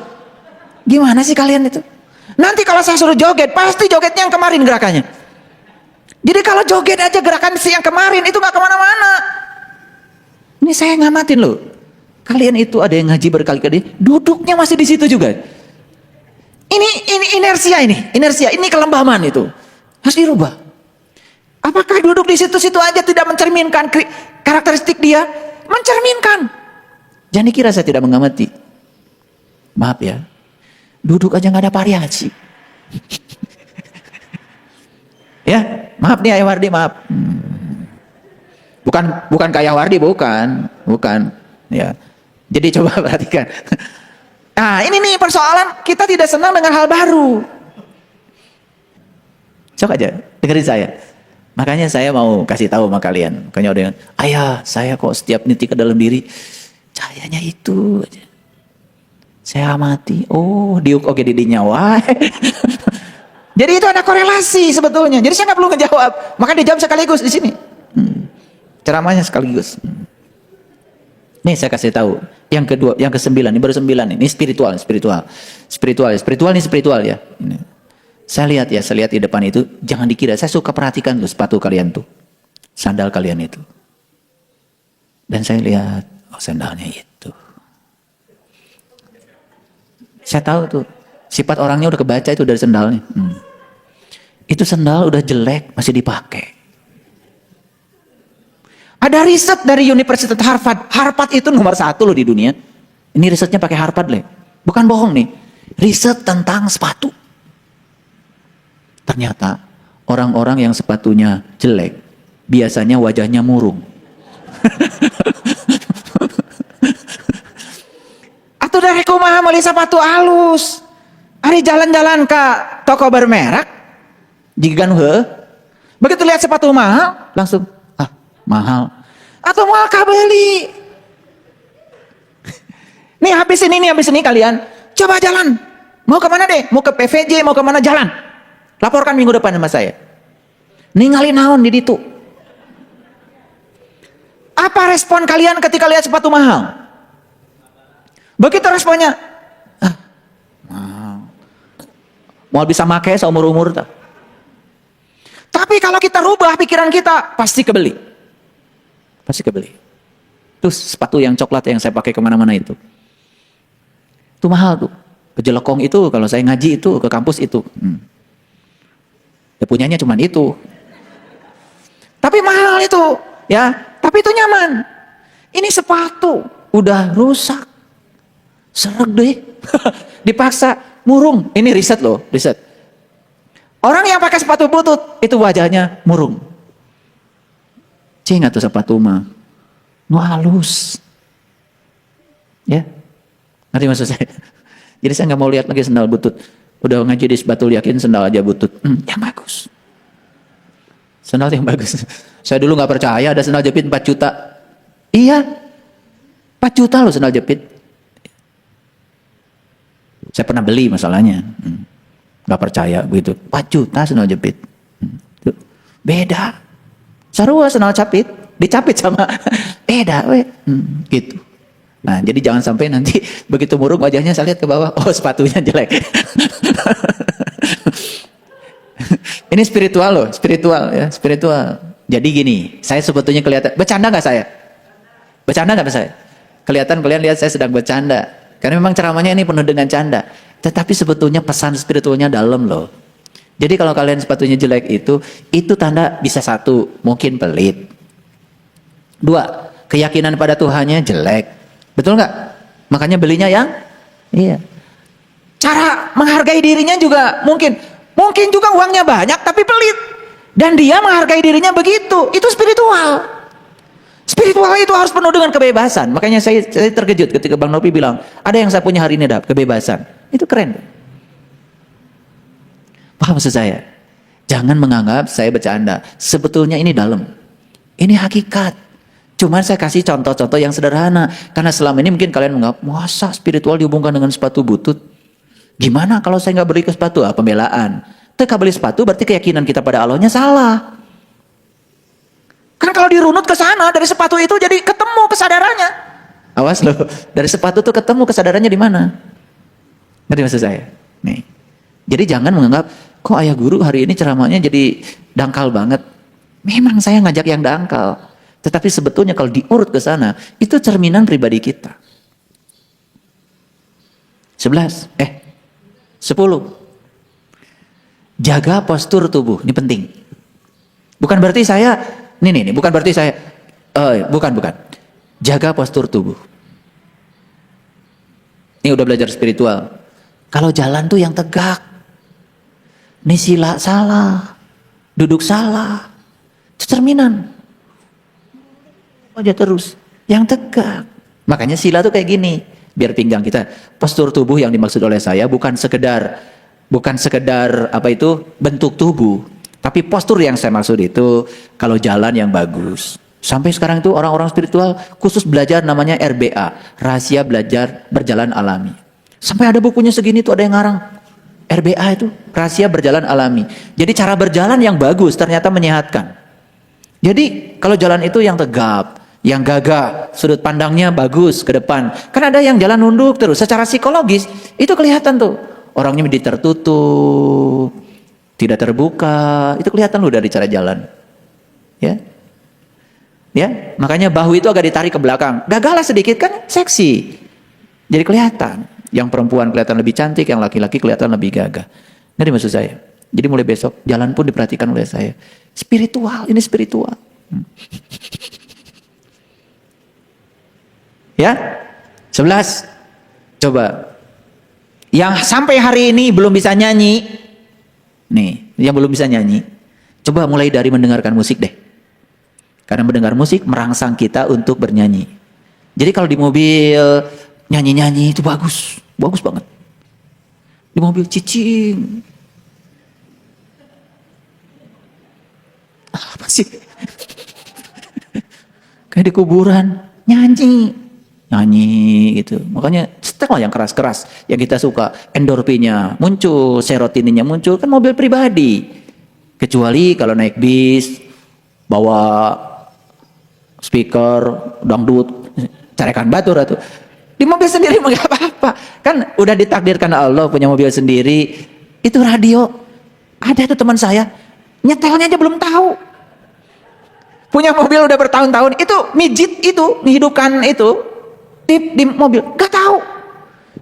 Gimana sih kalian itu? Nanti kalau saya suruh joget, pasti jogetnya yang kemarin gerakannya. Jadi kalau joget aja gerakan si yang kemarin, itu nggak kemana-mana. Ini saya ngamatin loh. Kalian itu ada yang ngaji berkali-kali, duduknya masih di situ juga. Ini inersia ini kelembaman itu. Harus dirubah. Apakah duduk di situ-situ aja tidak mencerminkan karakteristik dia? Mencerminkan. Jangan dikira saya tidak mengamati. Maaf ya. Duduk aja nggak ada variasi. Ya, maaf nih Ayah Wardi, maaf. Bukan kayak Wardi, bukan. Ya. Jadi coba perhatikan. Nah, ini nih persoalan, kita tidak senang dengan hal baru. Coba aja, dengerin saya. Makanya saya mau kasih tahu sama kalian. Makanya ada yang, ayah, saya kok setiap nitik ke dalam diri, cahayanya itu aja. Saya amati, oh diuk oke di nyawa. Jadi itu ada korelasi sebetulnya. Jadi saya nggak perlu ngejawab. Maka dijawab sekaligus di sini. Ceramahnya sekaligus. Nih saya kasih tahu. Yang kedua, yang ke-9, ini baru 9 ini spiritual ya. Ini. Saya lihat di depan itu, jangan dikira. Saya suka perhatikan tuh sepatu kalian tuh, sandal kalian itu. Dan saya lihat, oh sandalnya itu. Saya tahu tuh, sifat orangnya udah kebaca itu dari sandalnya. Itu sandal udah jelek, masih dipakai. Ada riset dari Universitas Harvard. Harvard itu nomor 1 loh di dunia. Ini risetnya pakai Harvard loh. Bukan bohong nih. Riset tentang sepatu. Ternyata orang-orang yang sepatunya jelek, biasanya wajahnya murung. Atau dari kumaha beli sepatu halus. Hari jalan-jalan ke toko bermerek, jika begitu lihat sepatu mahal, langsung mahal. Atau mau beli. Nih habis ini kalian coba jalan. Mau kemana deh? Mau ke PVJ, mau kemana jalan? Laporkan minggu depan sama saya. Ningali naon di ditu. Apa respon kalian ketika lihat sepatu mahal? Begitu responnya, mahal. Mau bisa pakai seumur-umur tak? Tapi kalau kita rubah pikiran kita, pasti kebeli. Pasti kebeli. Terus sepatu yang coklat yang saya pakai kemana-mana itu mahal tuh. Ke Jelekong itu, kalau saya ngaji itu, ke kampus itu. Ya punyanya cuman itu. Tapi mahal itu, ya. Tapi itu nyaman. Ini sepatu udah rusak, sereg deh. Dipaksa murung. Ini riset loh, riset. Orang yang pakai sepatu butut itu wajahnya murung. Cing atau sepatu mah, nu halus, ya. Ngerti maksud saya? Jadi saya nggak mau lihat lagi sendal butut. Udah ngaji di Sebatul Yakin sendal aja butut. Yang bagus. Sendal yang bagus. Saya dulu nggak percaya ada sendal jepit 4 juta. Iya. 4 juta loh sendal jepit. Saya pernah beli masalahnya. Nggak percaya begitu. 4 juta sendal jepit. Beda. Sarua sendal capit. Dicapit sama. Beda we. Gitu. Nah, jadi jangan sampai nanti begitu murung wajahnya saya lihat ke bawah, oh sepatunya jelek. Ini spiritual loh, spiritual ya, spiritual. Jadi gini, saya sebetulnya kelihatan, bercanda nggak saya? Bercanda nggak saya? Kelihatan kalian lihat saya sedang bercanda. Karena memang ceramahnya ini penuh dengan canda. Tetapi sebetulnya pesan spiritualnya dalam loh. Jadi kalau kalian sepatunya jelek itu tanda bisa 1, mungkin pelit. 2, keyakinan pada Tuhannya jelek. Betul nggak? Makanya belinya yang iya. Cara menghargai dirinya juga mungkin juga uangnya banyak tapi pelit. Dan dia menghargai dirinya begitu. Itu spiritual. Spiritual itu harus penuh dengan kebebasan. Makanya saya terkejut ketika Bang Nopi bilang, ada yang saya punya hari ini kebebasan. Itu keren. Paham maksud saya? Jangan menganggap saya bercanda. Sebetulnya ini dalam. Ini hakikat. Cuman saya kasih contoh-contoh yang sederhana. Karena selama ini mungkin kalian menganggap, masa spiritual dihubungkan dengan sepatu butut? Gimana kalau saya nggak beli ke sepatu? Pembelaan. Ketika beli sepatu berarti keyakinan kita pada Allahnya salah. Kan kalau dirunut ke sana, dari sepatu itu jadi ketemu kesadarannya. Awas loh, dari sepatu tuh ketemu kesadarannya di mana? Ngerti maksud saya? Nih. Jadi jangan menganggap, kok ayah guru hari ini ceramahnya jadi dangkal banget. Memang saya ngajak yang dangkal. Tetapi sebetulnya kalau diurut ke sana, itu cerminan pribadi kita. 10. Jaga postur tubuh, ini penting. Bukan berarti saya, bukan berarti saya, bukan. Jaga postur tubuh. Ini udah belajar spiritual. Kalau jalan tuh yang tegak. Ini sila salah, duduk salah, itu cerminan. Aja terus yang tegak. Makanya sila tuh kayak gini, biar pinggang kita. Postur tubuh yang dimaksud oleh saya bukan sekedar apa itu bentuk tubuh, tapi postur yang saya maksud itu kalau jalan yang bagus. Sampai sekarang itu orang-orang spiritual khusus belajar namanya RBA, rahasia belajar berjalan alami. Sampai ada bukunya segini tuh, ada yang ngarang RBA itu, rahasia berjalan alami. Jadi cara berjalan yang bagus ternyata menyehatkan. Jadi kalau jalan itu yang tegap, yang gagah, sudut pandangnya bagus ke depan. Kan ada yang jalan nunduk terus, secara psikologis itu kelihatan tuh. Orangnya menjadi tertutup, tidak terbuka, itu kelihatan loh dari cara jalan. Ya. Ya, makanya bahu itu agak ditarik ke belakang. Gagahlah sedikit kan seksi. Jadi kelihatan. Yang perempuan kelihatan lebih cantik, yang laki-laki kelihatan lebih gagah. Ngerti maksud saya? Jadi mulai besok jalan pun diperhatikan oleh saya. Spiritual, ini spiritual. Ya, 11. Coba. Yang sampai hari ini belum bisa nyanyi. Nih, yang belum bisa nyanyi. Coba mulai dari mendengarkan musik deh. Karena mendengar musik merangsang kita untuk bernyanyi. Jadi kalau di mobil nyanyi-nyanyi itu bagus. Bagus banget. Di mobil cicing. Apa sih? Kayak di kuburan. Nyanyi gitu. Makanya setel yang keras-keras yang kita suka, endorfinnya muncul, serotoninnya muncul, kan mobil pribadi. Kecuali kalau naik bis bawa speaker dangdut carekan batur atau di mobil sendiri enggak apa-apa. Kan udah ditakdirkan Allah punya mobil sendiri. Itu radio. Ada tuh teman saya nyetelnya aja belum tahu. Punya mobil udah bertahun-tahun, itu mijit itu, menghidupkan itu di mobil, gak tahu.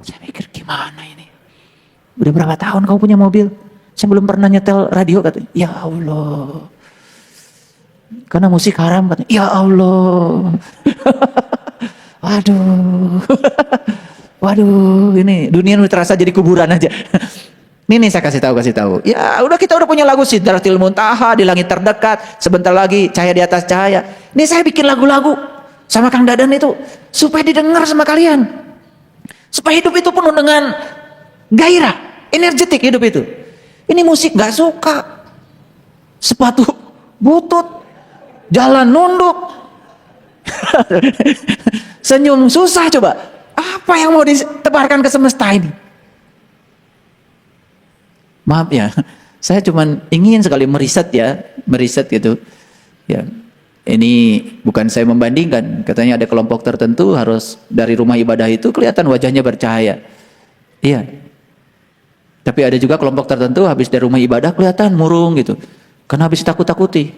Saya mikir gimana ini? Udah berapa tahun kau punya mobil? Saya belum pernah nyetel radio, katanya. Ya Allah. Karena musik haram, katanya. Ya Allah. Waduh. Waduh, ini dunia udah terasa jadi kuburan aja. Ini saya kasih tahu. Ya udah, kita udah punya lagu Sidratil Muntaha, di langit terdekat, sebentar lagi cahaya di atas cahaya. Ini saya bikin lagu-lagu sama Kang Dadan itu supaya didengar sama kalian. Supaya hidup itu penuh dengan gairah, energetik hidup itu. Ini musik gak suka. Sepatu butut, jalan nunduk. Senyum susah coba. Apa yang mau ditebarkan ke semesta ini? Maaf ya, saya cuman ingin sekali meriset gitu. Ya, ini bukan saya membandingkan. Katanya ada kelompok tertentu harus dari rumah ibadah itu kelihatan wajahnya bercahaya. Iya. Tapi ada juga kelompok tertentu habis dari rumah ibadah kelihatan murung gitu. Karena habis takut-takuti.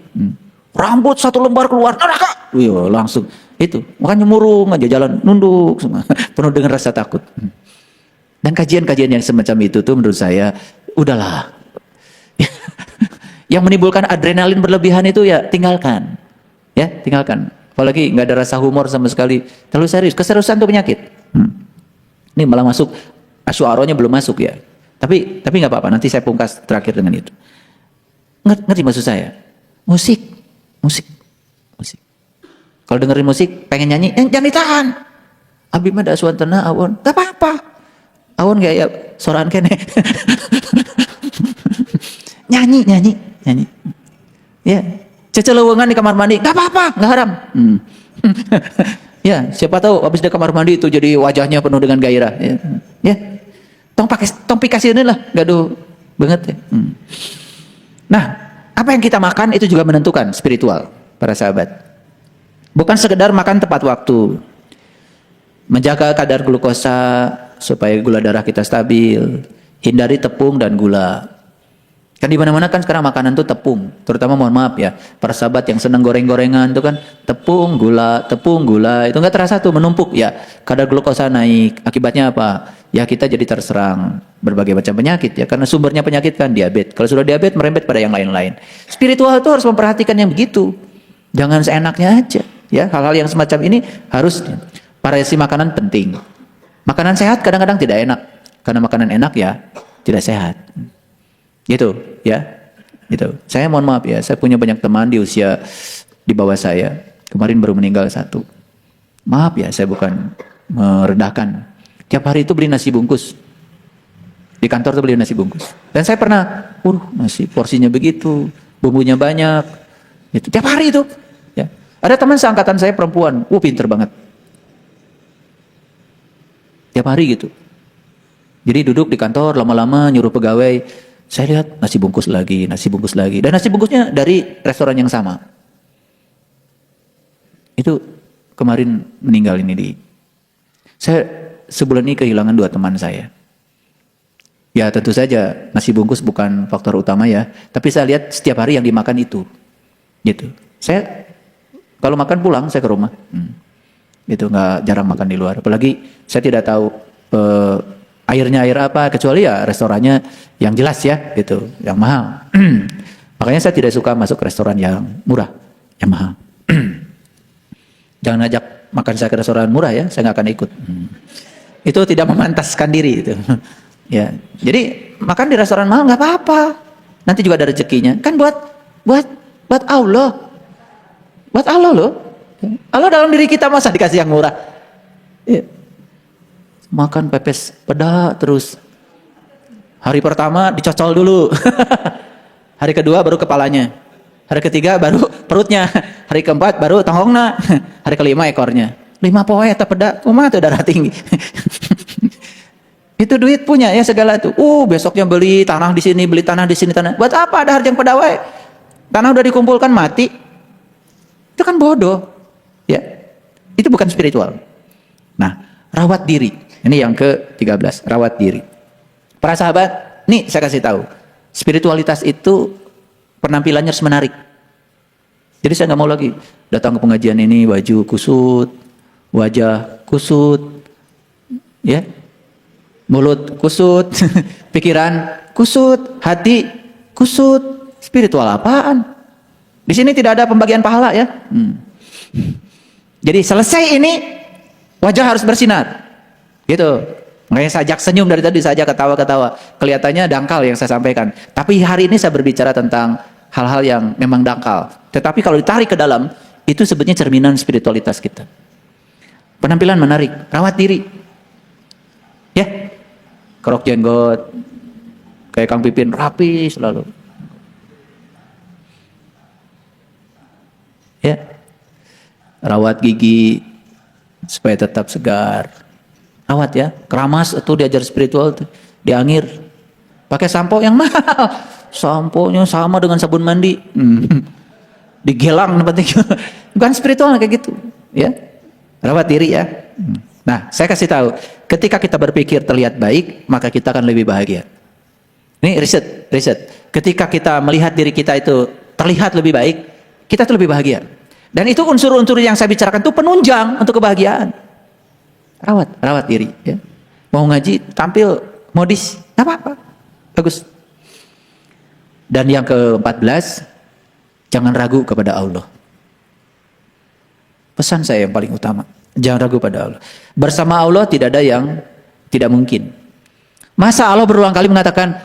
Rambut satu lembar keluar neraka. Wih, langsung itu. Makanya murung aja, jalan nunduk semua. Penuh dengan rasa takut. Dan kajian-kajian yang semacam itu tuh menurut saya udahlah. Yang menimbulkan adrenalin berlebihan itu ya tinggalkan. Ya, tinggalkan. Apalagi nggak ada rasa humor sama sekali. Terlalu serius, keseriusan itu penyakit. Ini malah masuk asy'ariyahnya belum masuk ya. Tapi nggak apa-apa, nanti saya pungkas terakhir dengan itu. Ngerti maksud saya? Musik. Kalau dengerin musik, pengen nyanyi, jangan ditahan. Abi mah da suantana awon, nggak apa-apa. Awon gak ya soraan kene. nyanyi. Ya, cecelewengan di kamar mandi, nggak apa-apa, nggak haram. Ya, siapa tahu habis di kamar mandi itu jadi wajahnya penuh dengan gairah. Ya. Tong pikasih lah, gaduh banget ya. Nah, apa yang kita makan itu juga menentukan spiritual, para sahabat. Bukan sekedar makan tepat waktu. Menjaga kadar glukosa supaya gula darah kita stabil. Hindari tepung dan gula. Kan di mana-mana kan sekarang makanan tuh tepung. Terutama mohon maaf ya, para sahabat yang senang goreng-gorengan itu kan tepung, gula. Itu nggak terasa tuh menumpuk ya. Kadar glukosa naik. Akibatnya apa? Ya kita jadi terserang berbagai macam penyakit ya. Karena sumbernya penyakit kan diabetes. Kalau sudah diabetes merembet pada yang lain-lain. Spiritual itu harus memperhatikan yang begitu. Jangan seenaknya aja. Ya, hal-hal yang semacam ini harus. Variasi makanan penting. Makanan sehat kadang-kadang tidak enak. Karena makanan enak ya tidak sehat. Gitu ya. Gitu. Saya mohon maaf ya, saya punya banyak teman di usia di bawah saya. Kemarin baru meninggal satu. Maaf ya, saya bukan merendahkan. Tiap hari itu beli nasi bungkus. Di kantor tuh beli nasi bungkus. Dan saya pernah, nasi porsinya begitu, bumbunya banyak. Itu tiap hari itu. Ya. Ada teman seangkatan saya perempuan, pinter banget. Tiap hari gitu. Jadi duduk di kantor lama-lama nyuruh pegawai, saya lihat nasi bungkus lagi. Dan nasi bungkusnya dari restoran yang sama. Itu kemarin meninggal ini saya sebulan ini kehilangan 2 teman saya. Ya tentu saja nasi bungkus bukan faktor utama ya, tapi saya lihat setiap hari yang dimakan itu. Gitu. Saya kalau makan pulang saya ke rumah. Gitu, nggak jarang makan di luar. Apalagi saya tidak tahu airnya air apa, kecuali ya restorannya yang jelas ya, gitu, yang mahal. Makanya saya tidak suka masuk restoran yang murah, yang mahal. Jangan ngajak makan saya ke restoran murah ya, saya nggak akan ikut. Itu tidak memantaskan diri itu. Ya, jadi makan di restoran mahal nggak apa-apa. Nanti juga ada rezekinya. Kan buat Allah, buat Allah loh. Allah dalam diri kita masa dikasih yang murah. Ya. Makan pepes peda terus. Hari pertama dicocol dulu. Hari kedua baru kepalanya. Hari ketiga baru perutnya. Hari keempat baru tongongna. Hari kelima ekornya. 5 poe eta peda, kumaha teu darah tinggi. Itu duit punya ya segala itu. Besoknya beli tanah di sini, beli tanah di sini, tanah. Buat apa ada harjang pedawai? Tanah udah dikumpulkan mati. Itu kan bodoh. Ya. Itu bukan spiritual. Nah, rawat diri. Ini yang ke-13, rawat diri. Para sahabat, nih saya kasih tahu. Spiritualitas itu penampilannya harus menarik. Jadi saya nggak mau lagi datang ke pengajian ini baju kusut, wajah kusut, ya, mulut kusut, pikiran kusut, hati kusut. Spiritual apaan? Di sini tidak ada pembagian pahala ya. Jadi selesai ini wajah harus bersinar. Gitu. Makanya saya ajak senyum dari tadi, saya ajak ketawa-ketawa. Kelihatannya dangkal yang saya sampaikan. Tapi hari ini saya berbicara tentang hal-hal yang memang dangkal. Tetapi kalau ditarik ke dalam, itu sebetulnya cerminan spiritualitas kita. Penampilan menarik, rawat diri. Ya. Kerok jenggot. Kayak Kang Pipin rapi selalu. Ya. Rawat gigi supaya tetap segar. Rawat ya, keramas itu diajar spiritual tuh, diangir. Pakai sampo yang mahal. Samponya sama dengan sabun mandi. Digelang tempatnya. Bukan spiritual kayak gitu, ya. Rawat diri ya. Nah, saya kasih tahu, ketika kita berpikir terlihat baik, maka kita akan lebih bahagia. Ini riset. Ketika kita melihat diri kita itu terlihat lebih baik, kita tuh lebih bahagia. Dan itu unsur-unsur yang saya bicarakan itu penunjang untuk kebahagiaan. Rawat diri ya. Mau ngaji tampil modis, enggak apa-apa. Bagus. Dan yang ke-14, jangan ragu kepada Allah. Pesan saya yang paling utama, jangan ragu pada Allah. Bersama Allah tidak ada yang tidak mungkin. Masa Allah berulang kali mengatakan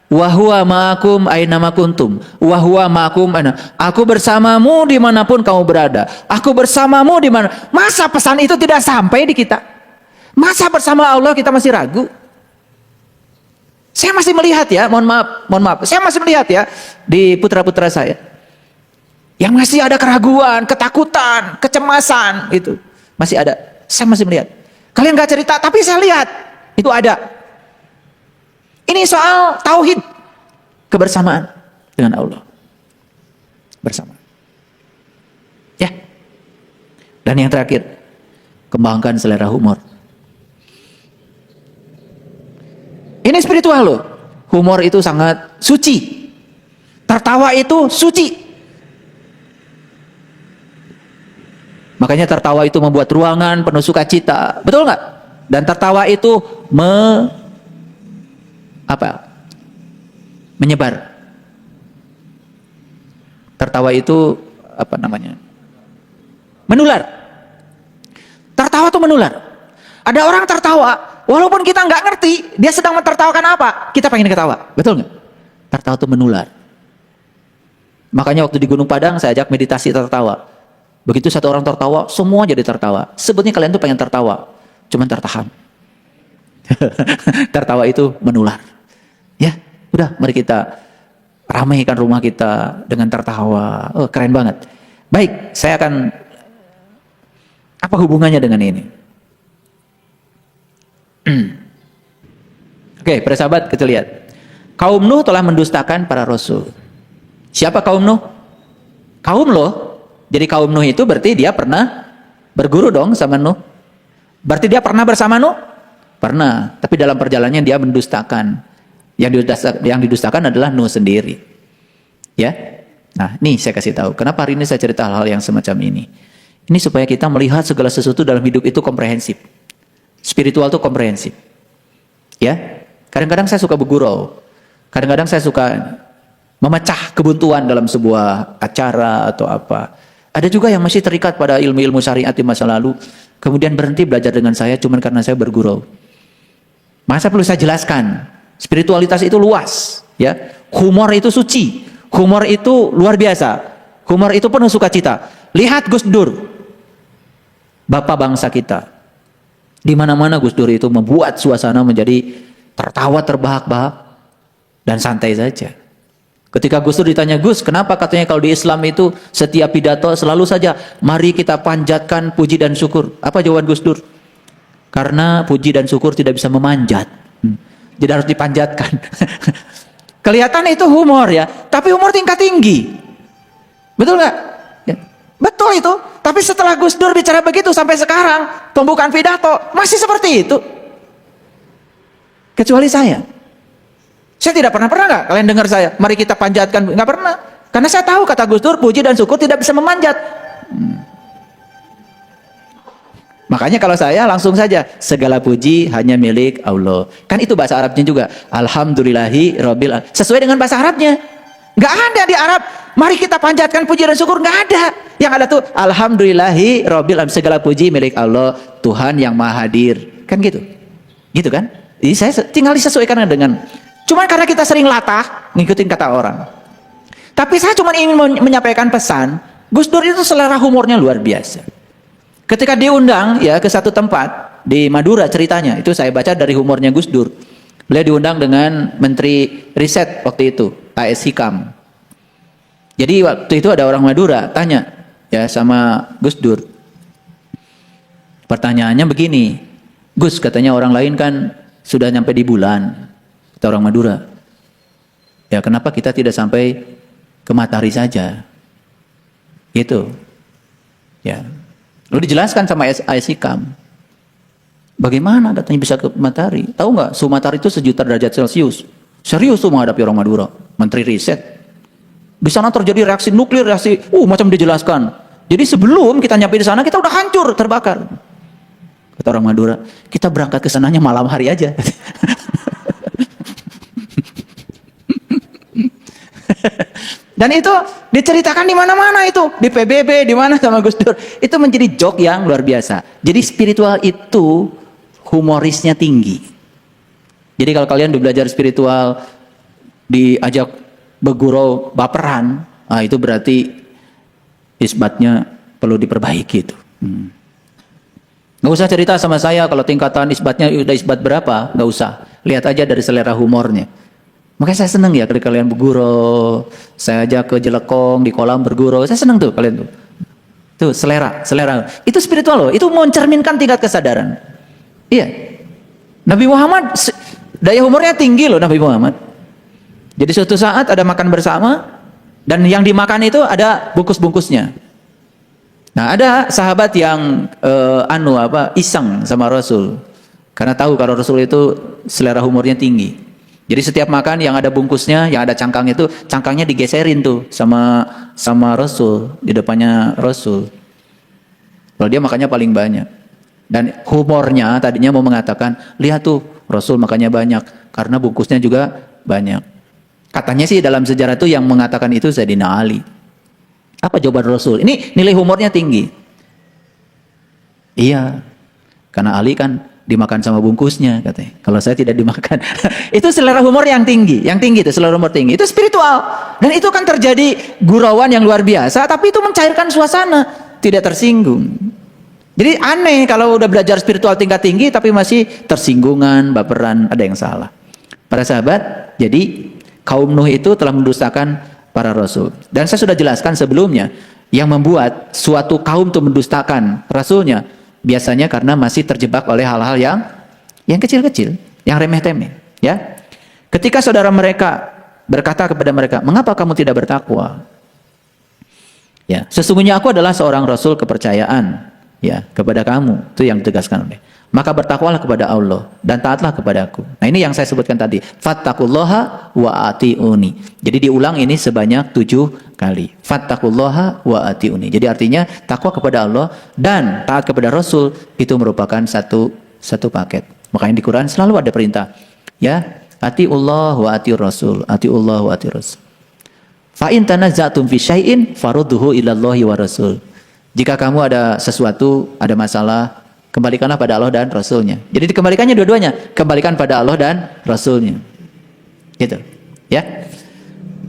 wa huwa ma'akum aina ma kuntum wa huwa ma'akum aina. Aku bersamamu dimanapun kamu berada. Aku bersamamu di mana. Masa pesan itu tidak sampai di kita? Masa bersama Allah kita masih ragu? Saya masih melihat ya, mohon maaf. Saya masih melihat ya di putra-putra saya. Yang masih ada keraguan, ketakutan, kecemasan itu. Masih ada. Saya masih melihat. Kalian gak cerita, tapi saya lihat itu ada. Ini soal tauhid, kebersamaan dengan Allah. Bersama. Ya. Dan yang terakhir, kembangkan selera humor. Ini spiritual loh. Humor itu sangat suci. Tertawa itu suci. Makanya tertawa itu membuat ruangan penuh sukacita. Betul nggak? Dan tertawa itu menyebar. Tertawa itu menular. Tertawa itu menular. Ada orang tertawa, walaupun kita nggak ngerti dia sedang mentertawakan apa, kita pengen ketawa, betul nggak? Tertawa itu menular. Makanya waktu di Gunung Padang saya ajak meditasi tertawa. Begitu satu orang tertawa, semua jadi tertawa. Sebetulnya kalian tuh pengen tertawa, cuman tertahan. Tertawa itu menular. Ya, udah mari kita ramaikan rumah kita dengan tertawa. Oh, keren banget. Baik, saya akan, apa hubungannya dengan ini? Oke, para sahabat, kita lihat. Kaum Nuh telah mendustakan para rasul. Siapa kaum Nuh? Kaum loh. Jadi kaum Nuh itu berarti dia pernah berguru dong sama Nuh. Berarti dia pernah bersama Nuh? Pernah. Tapi dalam perjalanannya dia mendustakan. Yang didustakan adalah Nuh sendiri. Ya. Nah, nih saya kasih tahu. Kenapa hari ini saya cerita hal-hal yang semacam ini? Ini supaya kita melihat segala sesuatu dalam hidup itu komprehensif. Spiritual itu komprehensif. Ya. Kadang-kadang saya suka bergurau. Kadang-kadang saya suka memecah kebuntuan dalam sebuah acara atau apa. Ada juga yang masih terikat pada ilmu-ilmu syariat di masa lalu, kemudian berhenti belajar dengan saya cuma karena saya bergurau. Masa perlu saya jelaskan? Spiritualitas itu luas, ya. Humor itu suci, humor itu luar biasa, humor itu penuh sukacita. Lihat Gus Dur, bapak bangsa kita. Di mana-mana Gus Dur itu membuat suasana menjadi tertawa terbahak-bahak dan santai saja. Ketika Gus Dur ditanya, Gus, kenapa katanya kalau di Islam itu setiap pidato selalu saja, mari kita panjatkan puji dan syukur. Apa jawaban Gus Dur? Karena puji dan syukur tidak bisa memanjat. Jadi harus dipanjatkan. Kelihatan itu humor ya, tapi humor tingkat tinggi. Betul nggak? Ya. Betul itu. Tapi setelah Gus Dur bicara begitu sampai sekarang, pembukaan pidato masih seperti itu. Kecuali saya. Saya tidak pernah nggak kalian dengar saya, mari kita panjatkan, nggak pernah. Karena saya tahu kata Gus Dur, puji dan syukur tidak bisa memanjat. Makanya kalau saya langsung saja, segala puji hanya milik Allah. Kan itu bahasa Arabnya juga. Alhamdulillahi Rabbil Alamin. Sesuai dengan bahasa Arabnya. Nggak ada di Arab, mari kita panjatkan puji dan syukur, nggak ada. Yang ada tuh, Alhamdulillahi Rabbil Alamin. Segala puji milik Allah, Tuhan yang Maha Hadir. Kan gitu. Gitu kan? Jadi saya tinggal disesuaikan dengan. Cuma karena kita sering latah, ngikutin kata orang. Tapi saya cuma ingin menyampaikan pesan, Gus Dur itu selera humornya luar biasa. Ketika diundang ya ke satu tempat di Madura ceritanya, itu saya baca dari humornya Gus Dur. Beliau diundang dengan Menteri Riset waktu itu, A.S. Hikam. Jadi waktu itu ada orang Madura tanya ya sama Gus Dur. Pertanyaannya begini, Gus, katanya orang lain kan sudah nyampe di bulan. Kita orang Madura. Ya kenapa kita tidak sampai ke matahari saja? Gitu. Ya. Lalu dijelaskan sama A.S. Hikam. Bagaimana katanya bisa ke matahari? Tahu nggak? Suhu matahari itu 1.000.000 derajat Celcius. Serius tuh menghadapi orang Madura. Menteri Riset. Di sana terjadi reaksi nuklir, reaksi macam dijelaskan. Jadi sebelum kita nyampe di sana kita udah hancur, terbakar. Kata orang Madura, kita berangkat ke sananya malam hari aja. Dan itu diceritakan di mana-mana itu, di PBB, di mana sama Gus Dur. Itu menjadi joke yang luar biasa. Jadi spiritual itu humorisnya tinggi. Jadi kalau kalian belajar spiritual diajak bergurau baperan, itu berarti isbatnya perlu diperbaiki itu. Nggak usah cerita sama saya kalau tingkatan isbatnya udah isbat berapa, nggak usah. Lihat aja dari selera humornya. Makanya saya senang ya kalau kalian bergurau, saya ajak ke Jelekong di kolam bergurau, saya senang tuh kalian tuh. Tuh selera. Itu spiritual loh, itu mencerminkan tingkat kesadaran. Iya. Nabi Muhammad daya humornya tinggi loh Nabi Muhammad. Jadi suatu saat ada makan bersama dan yang dimakan itu ada bungkus-bungkusnya. Nah, ada sahabat yang iseng sama Rasul. Karena tahu kalau Rasul itu selera humornya tinggi. Jadi setiap makan yang ada bungkusnya, yang ada cangkangnya itu, cangkangnya digeserin tuh sama Rasul, di depannya Rasul. Kalau dia makannya paling banyak. Dan humornya tadinya mau mengatakan, lihat tuh Rasul makannya banyak karena bungkusnya juga banyak. Katanya sih dalam sejarah itu yang mengatakan itu Sayyidina Ali. Apa jawaban Rasul? Ini nilai humornya tinggi. Iya, karena Ali kan dimakan sama bungkusnya katanya. Kalau saya tidak dimakan. Itu selera humor yang tinggi itu selera humor tinggi. Itu spiritual. Dan itu kan terjadi gurauan yang luar biasa, tapi itu mencairkan suasana. tidak tersinggung. Jadi aneh kalau udah belajar spiritual tingkat tinggi tapi masih tersinggungan, baperan, ada yang salah. Para sahabat, jadi kaum Nuh itu telah mendustakan para rasul. Dan saya sudah jelaskan sebelumnya, yang membuat suatu kaum itu mendustakan rasulnya biasanya karena masih terjebak oleh hal-hal yang kecil-kecil, yang remeh-temeh, ya. Ketika saudara mereka berkata kepada mereka, "Mengapa kamu tidak bertakwa?" Ya, sesungguhnya aku adalah seorang rasul kepercayaan, ya, kepada kamu. Itu yang ditegaskan oleh. Maka bertakwalah kepada Allah dan taatlah kepadaku. Nah, ini yang saya sebutkan tadi. Fattaqullaha wa atiuni. Jadi diulang ini sebanyak 7 kali. Fattaqullaha wa atiuni. Jadi artinya takwa kepada Allah dan taat kepada Rasul itu merupakan satu paket. Makanya di Quran selalu ada perintah. Ya, atiullah wa atiur Rasul, atiullah wa atiur Rasul. Fa in tanaza'tum fi syai'in farudduhu ilallahi wa Rasul. Jika kamu ada sesuatu, ada masalah, kembalikanlah pada Allah dan Rasulnya. Jadi dikembalikannya dua-duanya, kembalikan pada Allah dan Rasulnya. Gitu, ya.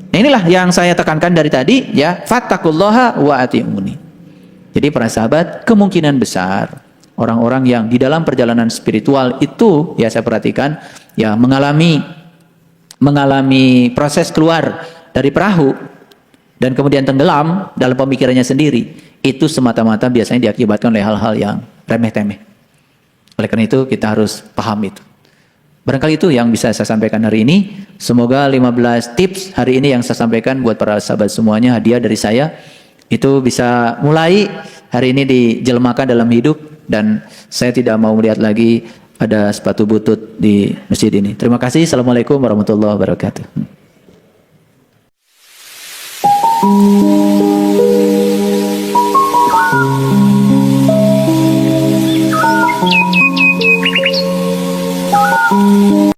Nah, inilah yang saya tekankan dari tadi, ya. Fattaqullaha wa ati'uni. Jadi para sahabat, kemungkinan besar orang-orang yang di dalam perjalanan spiritual itu, ya saya perhatikan, ya mengalami proses keluar dari perahu dan kemudian tenggelam dalam pemikirannya sendiri, itu semata-mata biasanya diakibatkan oleh hal-hal yang remeh-temeh. Oleh karena itu kita harus paham itu. Barangkali itu yang bisa saya sampaikan hari ini. Semoga 15 tips hari ini yang saya sampaikan buat para sahabat semuanya, hadiah dari saya, itu bisa mulai hari ini dijelmakan dalam hidup, dan saya tidak mau melihat lagi ada sepatu butut di masjid ini. Terima kasih. Assalamualaikum warahmatullahi wabarakatuh.